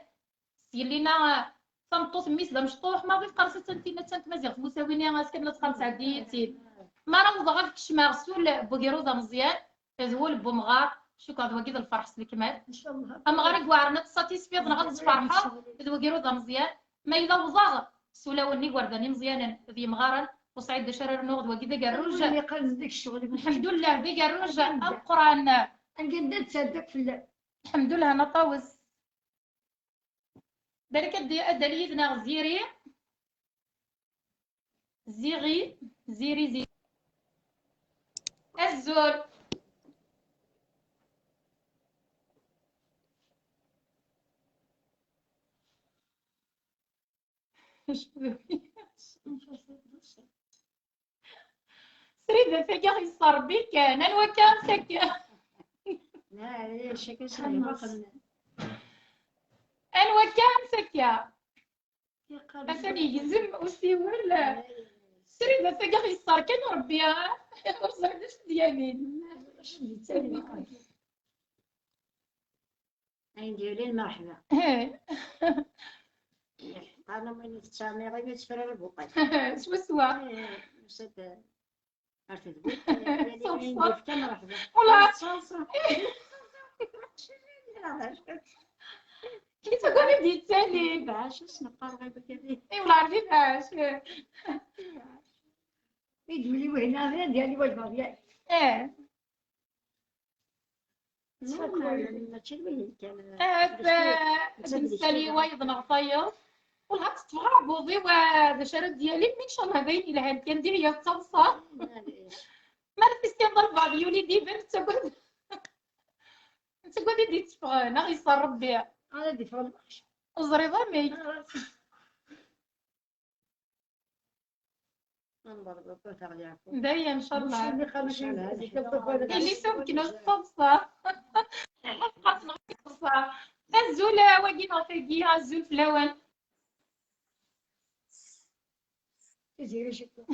سيلينا تنطوط ميس لا مشطوح ما بغيت قرصت تنتينا تنت مزيغ مساويني غاسكن تخمس عديتي ما راه وضغط كشما غسول بوغيروزا مزيان تزول بومغار شكرا دوا كذا الفرح سلكمات ان شاء الله اما غير كوارنا تساتيسفيض نغد فرحه دوا كيروزا مزيان ما إلا وضغ سولاوني ورداني مزيانا ذي مغارن وسعيد شرر نوض وكذا قروج الحمد لله ذي قروج القران نقدر تصدق في الحمد لله انا طاوز ذلك دليلنا زيري زيري الزول سريدة فيا يصار بك انا وكان سكا لا ليش كسر انا وكان سكا مثلا يزم ولا سريدة فيا يصار كان ربي وصلتش ديالي نديري المرحبا انا من التسامي غير يتفرر البوقات شو سوا مسد عرفت تقول كان مرحبا والله صلصه كي تقولي بديت تاني باش نقار غير بكذا اي والله عرفتي باش يدولي وهنا ديالي وجبه ديالي ماشي الوين كان بالنسبه لي وايض نغطيو والله تتفرع بوضي وهذا شرد ديالي من شاء الله باين الى هاد كان دير هي التصوصه ما نفستي نضرب بعض يولي دي بنت تقول دي تفغانا غيصار ربي انا دي فهم الزريضه مي نضرب بوثر ياكل دايا ان شاء الله اللي سمكنا التصوصه بقات نغطيصه الزوله واقينا فيكي الزول في الاوان تزيري شكو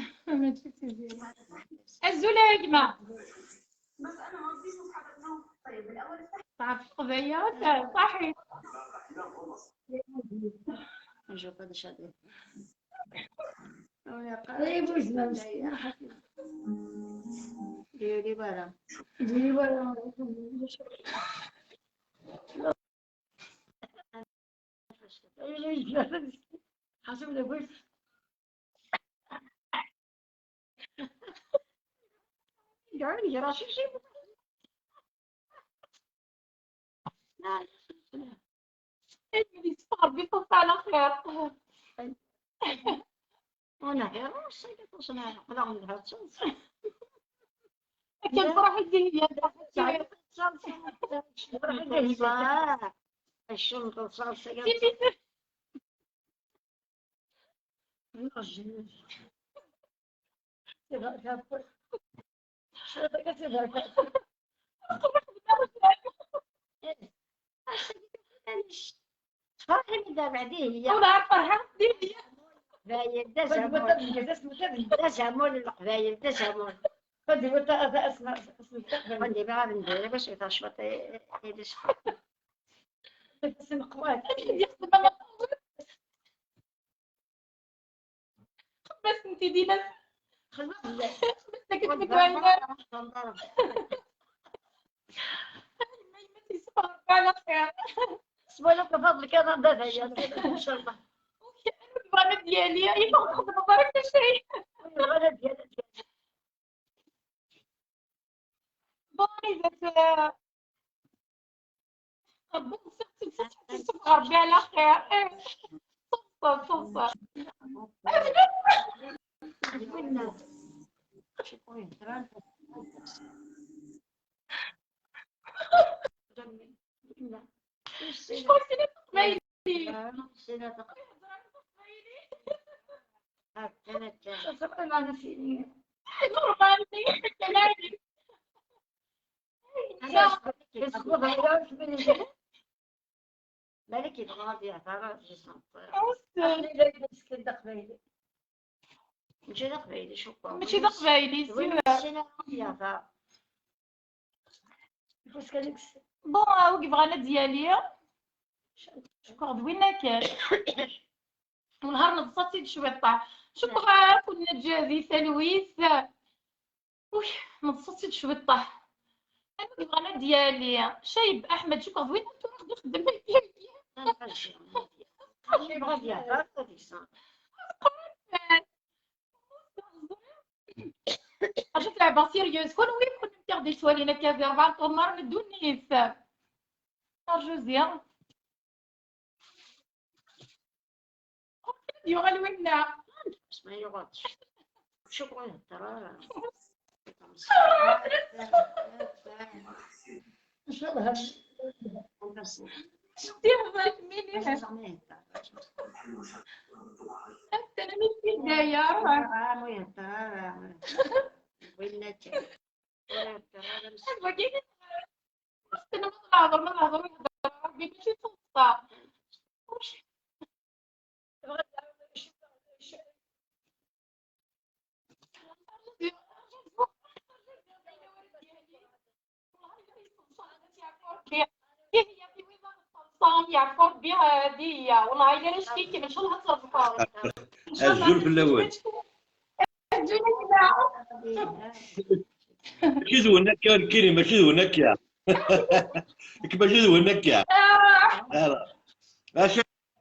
الزوله يا جماعه تعرف قضيه صحيح نشوف هذا شادي قريب وزمان ديري برا حسب لبس جاري راسي شيء اللي صار بيطلع على خير انا غير الصيد تصنع قدام الهاتف كان فرح الدنيا الشنطة صلصة فرحي من دابا عليه ولا فرحة الدنيا باين دزمون القبايل دزمون عندي بقى ندير باش يتشبط يدش بس نقوات بس انت دينا خدمة لكن بالله تقول تنضرب على خير. سبحانك بفضلك انا ندافع ان شاء الله. البرامج ديالي يفوق برك شيء. الولد ديالك بوني ذات ربي على خير. صفصة مالك الغادي عفارة ماشي داك بعيد شوفوا ماشي داك بايدي بون وقف غانا ديالي شكرا دوينا كاش ونهار نضصاتي شويه طاح شكرا كنا جازي سلويس وي نضصاتي شويه طاح انا وقف غانا ديالي شايب احمد شكرا دوينا نخدم خدمه ديالي اجي تلعب سيريوس كون وين كنا نتاخدي سوالينا كافي 4 طمر ندو النيس ارجوزيا يو غالوينا ما يغطش شكرا ترى ان شاء الله دير بالك ميني انت انا من البدايه انا ما نهضر ربي ماشي صدفه يعفر بها هدية والله إلا نشتيكي من شو هتصرفها الزول في الاول ماشي زونك يا الكريم ماشي زونك يا ماشي زونك يا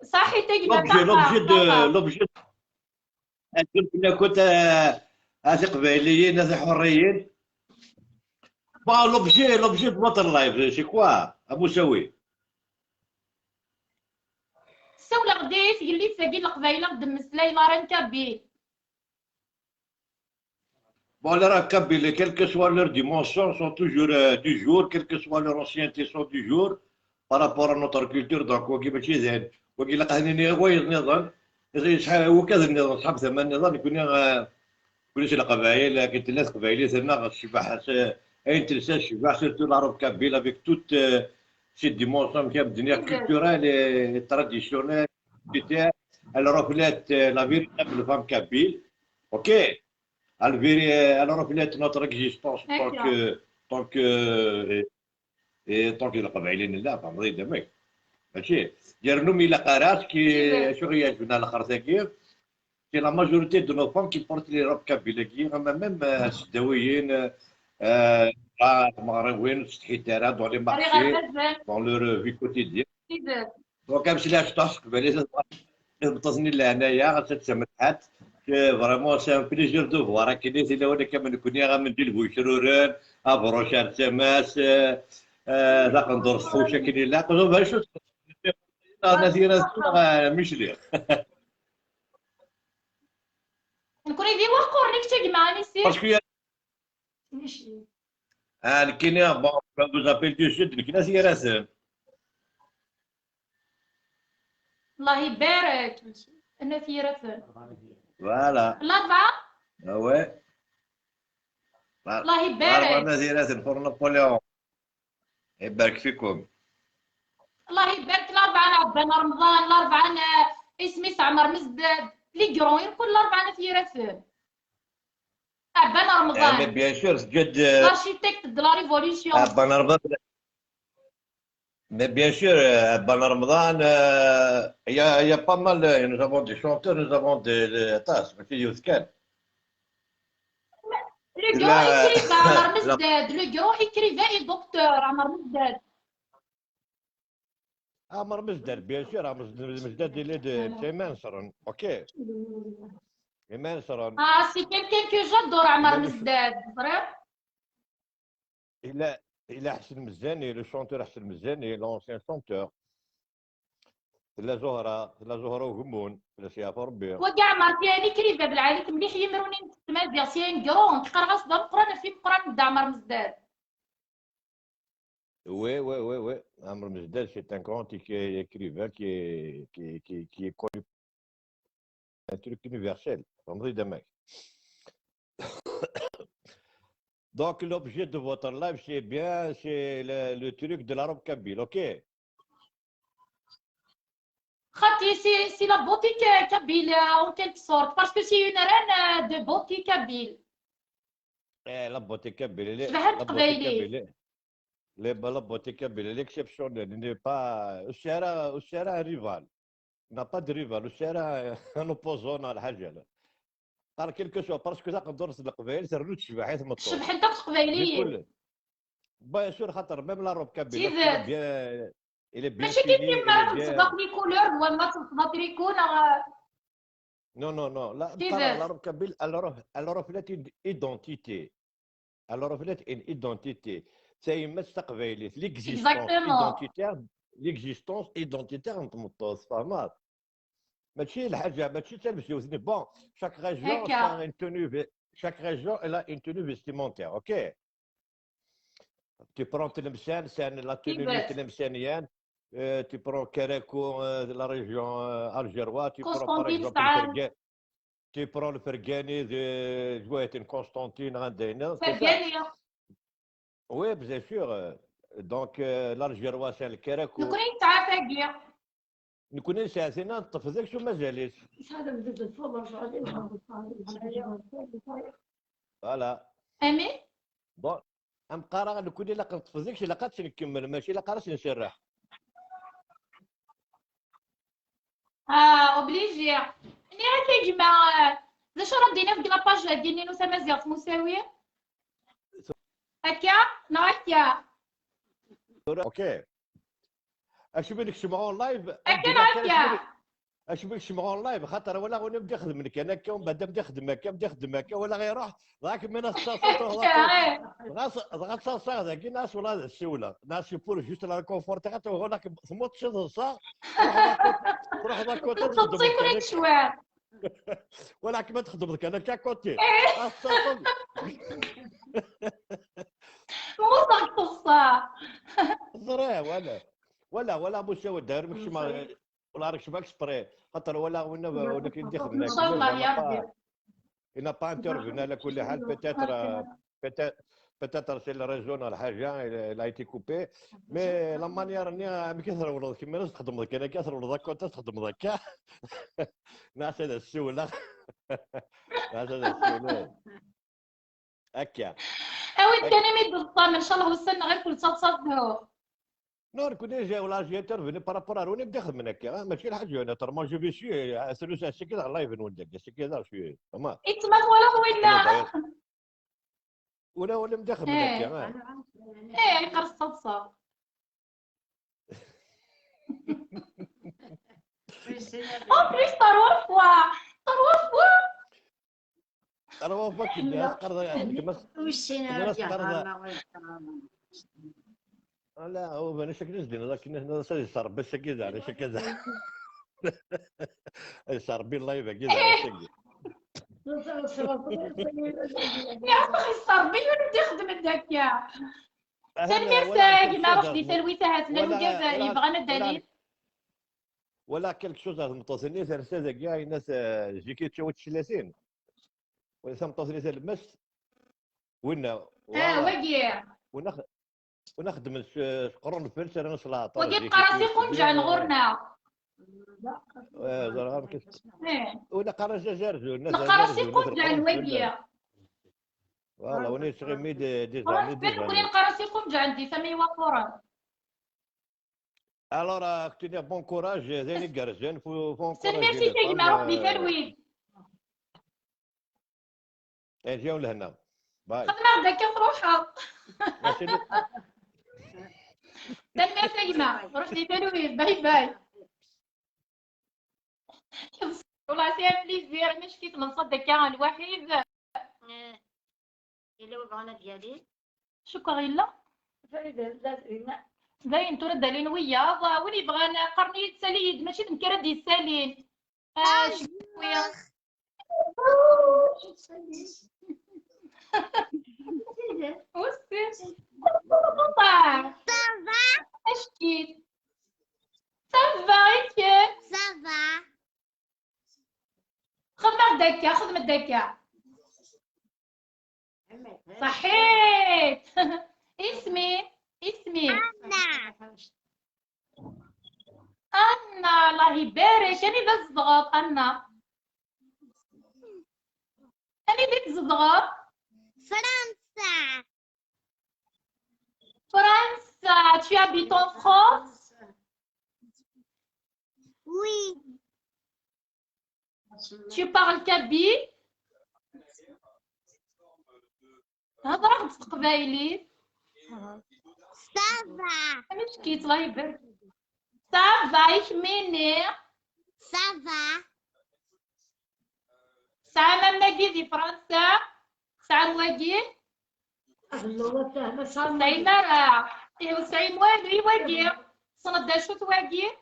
صحي لوبجي كنا كنت هذي قبائليين هذي حريين لوبجي بوتر لايف سي كوا ابو سوي سولا غديت يلي تساقي القبايله قدام السلايله راه نكبي Bon, les Kabyles, quelle que soit leur dimension, sont toujours du jour, quelle que soit leur ancienneté, sont du jour par rapport à notre culture. Donc, وكي ماشي زين وكي لقاني غوير النظام شحال وكذا النظام صحاب ثمان نظام يكون كلش القبائل كنت الناس قبائليه زعما الشباح اين تنسى الشباح سيرتو العرب كابيل افيك توت سي ديمونسيون كاب الدنيا كولتورال تراديسيونيل تاع elle reflète la véritable femme kabyle. Ok. Elle reflète notre existence tant que القبائليين لا فهمتي دمك ماشي ديرنهم الى قرات كي شو غيعجبنا الاخر ثاني كي لا ماجوريتي دو نو فام كي بورت لي روب كابيليكي اما ميم السداويين المغربيين السحيتاره دون لي مارشي دون لور في كوتيديان دونك باش لا تطاش قبالي بتصني لهنايا تتسمحات فريمون سي ان بليزير دو فوار كاين اللي وانا كمان نكون غندير بوشروران ابروشار تماس ذاك ندور الصوشه كاين لا باش نادير مشلي نكون يدي وقور ليك تجمعني سي باسكو الكينيا بون vous appelle du sud الكينيا سي راسن الله يبارك انا في راسن فوالا الاربعه وي الله يبارك الاربعه نزيرات فور نابليون يبارك فيكم الله يبارك الاربعه عبان رمضان الاربعه اسمي عمر مزداد لي كروين كل الاربعه في راسن عبان رمضان بيان سور جد الارشيتكت دو لا ريفوليسيون عبان رمضان Mais bien sûr, Ben Ramadan, il y a pas mal, nous avons des chanteurs, nous avons des tasses, mais c'est Youskan. لو كرو Là, اكريفا عمر la- مزداد لو كرو اكريفا اي دكتور عمر مزداد Amar Mesdad, bien sûr, Amar Mesdad, il est de Mansaran, ok, et Mansaran, سي كيلكان كو جادور il عمر a le, مزداد فريم il a Hassan Mezani, le chanteur Hassan Mezani, l'ancien chanteur, la Zohra Oumoun, la Siafa Rabbi. وكاع ماركاني كريفا بالعالي مليح يمروني نتمازيغ سيان كرون تقرا غاس مقران في مقران بدا عمر مزداد Oui. Amr Mesdad, c'est un grand écrivain qui est connu pour un truc universel. Ramadan Damak. Donc, l'objet de votre live, c'est bien, c'est le truc de l'arabe kabyle, ok? خاطي سي لا بوتيك كابيل اون كيلك سورت باسكو سي اون ران دو بوتي كابيل La beauté kabyle, شبه la beauté القبايلي kabyle, la beauté kabyle, l'exceptionnel, il n'est pas, au Sahara, un rival. Il n'a pas de rival, au Sahara, un opposant à la قال quelque chose parce que تقدر تصدق القبائل تردد شبه حيث ما تطول شبح انت قبايلي بكل بيان سور خاطر ميم لا روب كابيل سيفات il est bien ماشي fini, كيف il est ما bien. تصدق لي كولور ولا تصدق لي كون Non, لا ترى لا سيفات روب كابيل elle reflète une identité. Elle reflète une identité. C'est une مستقبلية l'existence اكزاكتومون identitaire, l'existence identitaire نتاع المطوس فاهمات. ماشي الحاجة ماشي تلبس يوزني بون chaque région هكا a une tenue chaque région elle a une tenue vestimentaire, ok? Tu prends Tlemcen, c'est la tenue سيفات tlemcenienne. Tu prends Kérékou de la région algéroise. Tu prends par قسطنطين exemple سعان tu prends le Fergani de Jouet Constantine Randena, c'est ça? فرقانية Oui, bien sûr. Donc l'algérois c'est le Kérékou. نكوني تاع فاقية نكون ساسنا تفزك شو مازاليش. Voilà. امين Bon. أم قارا نكون لا تفزكش لا قادش نكمل ماشي لا قارش نسرح. اوبليجي اني هكا يا جماعة واش راه دينا في لاباج ديال نينو تمازيغ مساوية هكا هكا اوكي. اش بيك نجمعوا لايف هكا اش بيك نجمعوا لايف خاطر ولا غادي نبدا نخدم لك انا كون بعدا نبدا نخدم هكا ولا غيروح ذاك من الصاصات ضغط صاص هذاك الناس ولا السوله ناس يبور جوست لا كونفورت حتى هناك ثموت شي صا تروح ذاك كنت تخدم تصيكوني شوار ولكن ما تخدم لك انا كاكوتي موضع قصة الزرع ولا مساوي داير مش ما ولا راك شباك سبري خاطر ولا كي ندير ان شاء الله يا ربي il n'a pas intervenu على كل حال peut-être c'est la raison على حاجه il a été coupé mais la manière اني كثر ولا كيما الناس تخدم لك انا كثر ولا كنت تخدم لك ناس هذا السوله ناس هذا السوله هكا اوي كان ميد الطعم ان شاء الله وستنى غير كل صوت نور كوني جا ولا جي انترفيني بارابور روني بدا خدم هكا ماشي الحاجه انا ترى ما جو بي سي سلوس سي كذا لايف نولد سي كذا شويه تمام اتمام ولا ولا بدا خدم هكا ايه قرص صوت En plus, trois fois. راه فاك الناس قرض الناس قرض لا هو انا شكل زين لكن هنا صار بس كذا انا كذا صار بين لايف كذا يا اخي صار بيون بدي يخدم الذكاء تنمير كيما رشدي تلويثه هاتنا الوجاز يبغى الدليل ولا كلك شوز المتصلين ثلاثه كاع الناس جيكي تشوت 30 ولا متصلين المس وين وقيع ونخدم قرون الفلس انا صلاة وقيت قراسي قنجع نغورنا ولا قراسي زرزو الناس قراسي قنجع الوقيع والله وني تغمي دي قراسي قنجع عندي ثمي وقرا الوغ كنت بون كوراج ذاني كارزان بون كوراج ميرسي تاكما روح دي تلوين. جاو لهنا باي خدمة هكاك تروحها. ماشي تنمية تاكما روح دي تلوين. باي باي. والله سي بليزير مش كيف نصد هكا الوحيد. إلا وبغانا ديالي شكرا لله. زين ترد لين ويا ولي بغانا قرني تساليد ماشي تنكر دي السالين. شويه وسي قطع اشكي صافا كيف صافا خدمة دكا خدمة دكا صحيت. اسمي أنا الله يبارك. أنا بس ضغط أنا بك زضغط فرنسا فرنسا. Tu habites en France? وي Tu parles kabyle? هضره بالقبايلي. صافا مشكيت الله يبارك. صافا يحميني. صافا ساعة ماما دي فرنسا ساعة الواقي ساعي مرا إيوا ساعي موالو يواقي صند داشو تواقي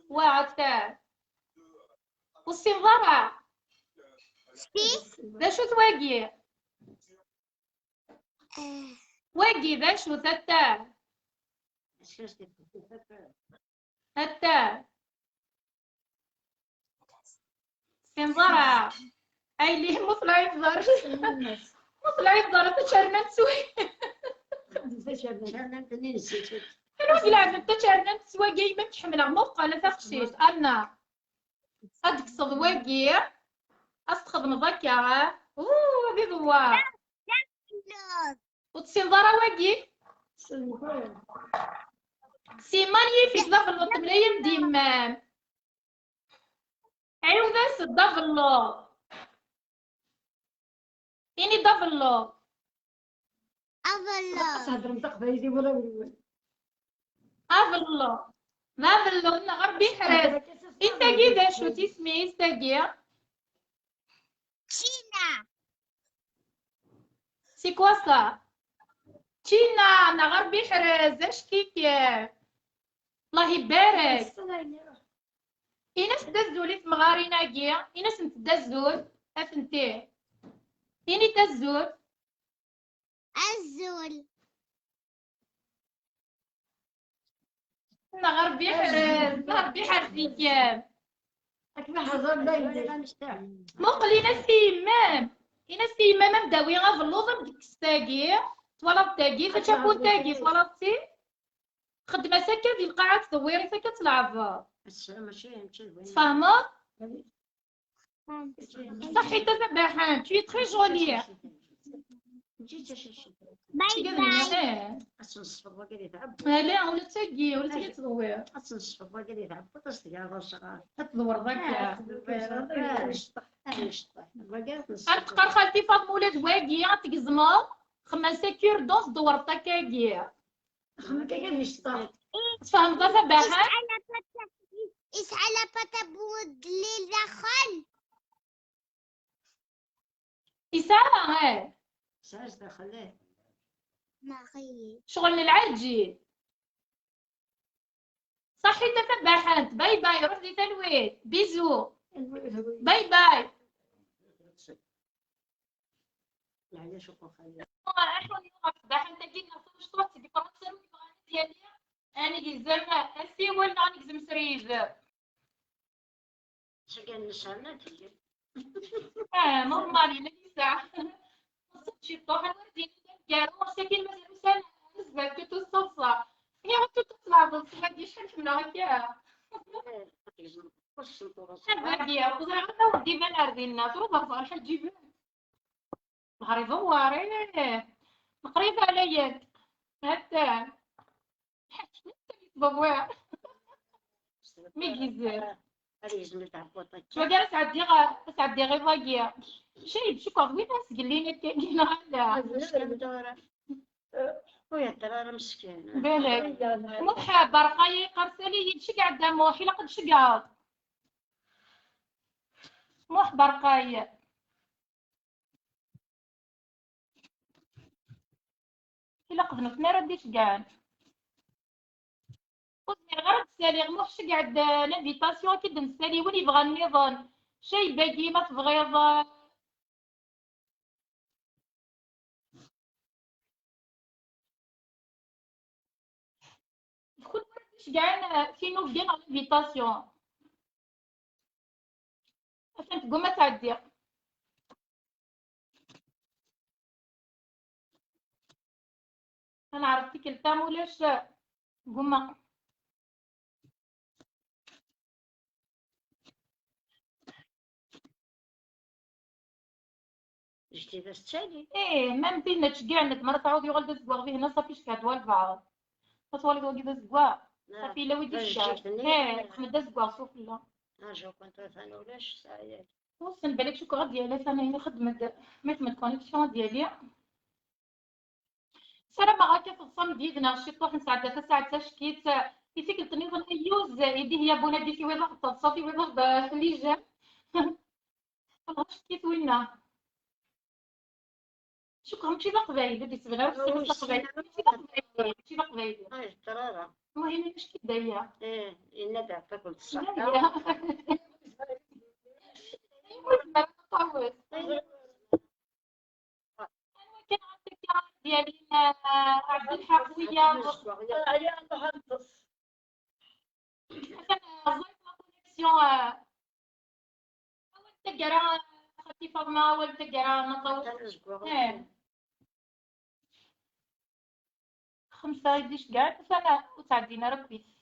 واعتاد والسنظرة داشو تواقي واقي داشو تتا سنظرة أي ليه مطلع يفضر مطلع يفضر تشارنا نسوي حلو يلعب انت تشارنا نسوي جاي ما تحملها موقع لا تخشيش أنا أدك صدواقي أستخدم ذكاء ذي ضواء وتسنظرة واقي سيماني في دبل الطبلية ديمان عيو ذا دبل إني دبل أفلو أنا غربي حرز. إنت كده شو تسمي إستاجي تشينا سي كوا سا تشينا. أنا غربي حرز إيش كيكي الله يبارك. إناس دزولي في مغارينا جيا إناس نتدزول أفنتي إني تزول الزول أنا غربي حرز فيك مقلي ناس إمام مداوي غافلوض بديك الساقي طوالط تاقي فتشافون تاقي طوالطي خدمة ساكا في القاعة تدويري ساكا تلعب فاهمة صحي تذبحان tu es très jolie. باي باي لا ولا تاقي ولا تاقي تدوير تدور ذاك أتقر خالتي فاطمة ولاد واقي تقزمر خمسة كير دوس دور تاكاقي تفهم ذا ذبحان اسعى فتبود للدخل إسالة مغيب شغل العجي صحي تتبعت. باي باي روح دي تلويت بيزو باي باي. احنا تجينا في شطوط دي فرنسا ديالي انا جزم اسي ولا انا جزم سريز نورمالي لسه شي طوح الوردي قالوا ساكن مثلا سنه نسبه كنت الصفصه هي عطت تطلع بس ما تجيش من هكا هذا وزرعنا ودي من أرضنا تروح فرحة جيبان نهاري ضواري قريبة عليا حتى بابا ميكيزير هذه يزمل تاع بوطك شو قال تعدي غير ضاقية شي بشكر وين سقليني تاكينا لا ويا الدرارة مسكين بالك موحة برقاية قرسلي يدشي قاعد موحي لقد شقاط موح برقاية إلا قدنت نارا ديش قاعد قدني غير تسالي موح قاعد لانفيتاسيون كي نسالي وين يبغى النظام شي باقي ما تبغيض كل مرة كاع فينو بيان لانفيتاسيون عشان تقوم ما تعدي انا عرفتك التام ولاش قوم جديدة ستالي ايه ما مدينا تشقع عندك مرة تعود يغلب الزواغ فيه هنا صافي شكات البعض تصوالي توقف الزواغ صافي لا ودي الشات ايه خمد الزواغ شوف لا جو كنت ثاني ولاش ساعات وصل بالك شو كغا ديالي ثاني خدمت ميت كونيكسيون ديالي سلام هكا في الصم ديالنا شي طوح نساعد ساعة شكيت يسيك التنظيم ايوز يدي هي بونا دي في وضع صافي وضع اللي جا شكيت وينا شكرا ماشي قبايل بدي تبغي قبايل ماشي قبايل هاي الدرارة المهم اش كي دايره ايه الندى تاكل الصحة كان عندك ديالي عبد الحقوية كان كونيكسيون اول تقرا خفيفة ما اول تقرا نطول خمسة يديش قاعد سنة وتعدينا ركبيس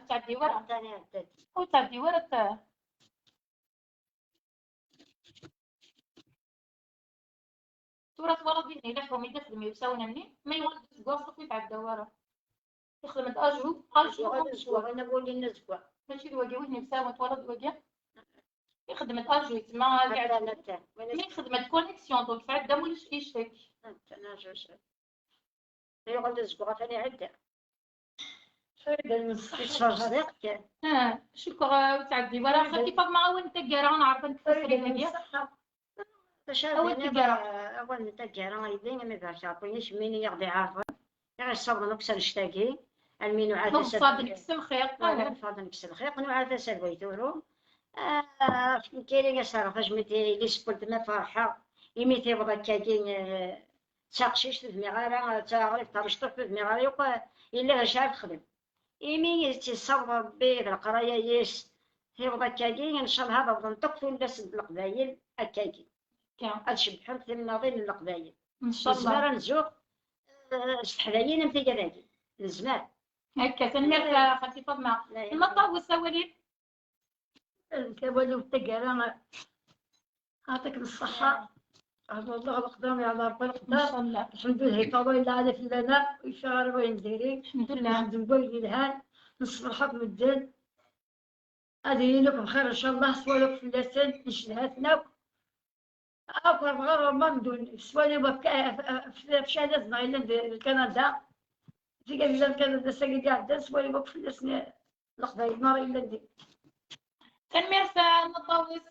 تعدي ورا وتعدي ورا تورا ولد بيني لحهم يدخل يساونا مني ما يولد اسبوع صافي يتعدى ورا يخدم اجو انا نقول لنا اسبوع ماشي الوجه وين مساوي ولد وجه يخدم اجو تما قاعد مي خدمة كونيكسيون دونك تعدى موليش كيشفيك انا جوج يولد اسبوع ثاني عدى شكرا وتعدي ورا خفيفة مع وين تقرا نعرف نتفسري هذه أول تجارة يدين ما بعرفش عطينيش مين يقضي عارفة غير الصبر نقص نشتاقي المين عاد فاضل كسم خيط فاضل كسم خيط نوعاد سلويتورو كاين يسار فاجمتي لي سبلت ما فرحة يميتي بدا كاين تاقشيش في المغارة تعرف ترشطف في المغارة يبقى إلا غير شعر تخدم يمي تصبر بيد القراية يس هي بدا كاين إن شاء الله هذا بدا نطقفو الناس القبايل أكاكي أتشبحهم في النظيم القبايل إن شاء الله الزمارة نزوق حلايين متى جدادي الزمان هكا تنمير خفيفة ما طاو السواليف الكوالي والتقارة يعطيك الصحة على الله القدام على رب القدام إن شاء الله الحمد لله طبعا إلا على فلانة ويشعر وين ديري الحمد لله عند نقول الهان نصف الحكم الدين هذه لكم خير إن شاء الله سوالف في اللسان نشلهاتنا أقرب غير ما ندون سوالف في شهادة صغيرة كندا في قبيلة كندا ساقي قاعدة سوالف في اللسان القضايا نار إلا ندير تنمير نطوس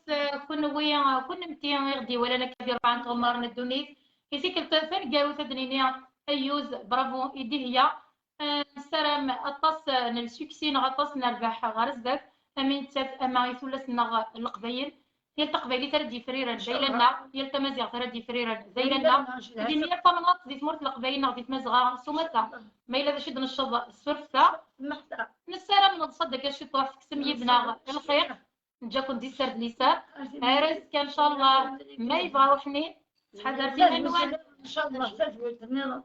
كنوية كن متين يغدي ولا انا كبير عن غمار ندونيس كيسيك الفن قالوا تدنينيا ايوز برافو يدي هي سلام اطاس نلسوكسي نغطاس نربح غرزك امين تاف اما يثلث نغ القبايل يلتا قبايلي تردي فريرا زي لنا يلتا مزيغ تردي فريرا زي لنا دي هي طمنات دي تمرت القبايل نغدي تمزغا سومتا ما الا شد نشض السرفه نسالم نتصدق شي طرف كسم يبنى الخير نجاكم دي سرد لسان هارس كان ان شاء الله ما يبغى وحني حضرتي ان شاء الله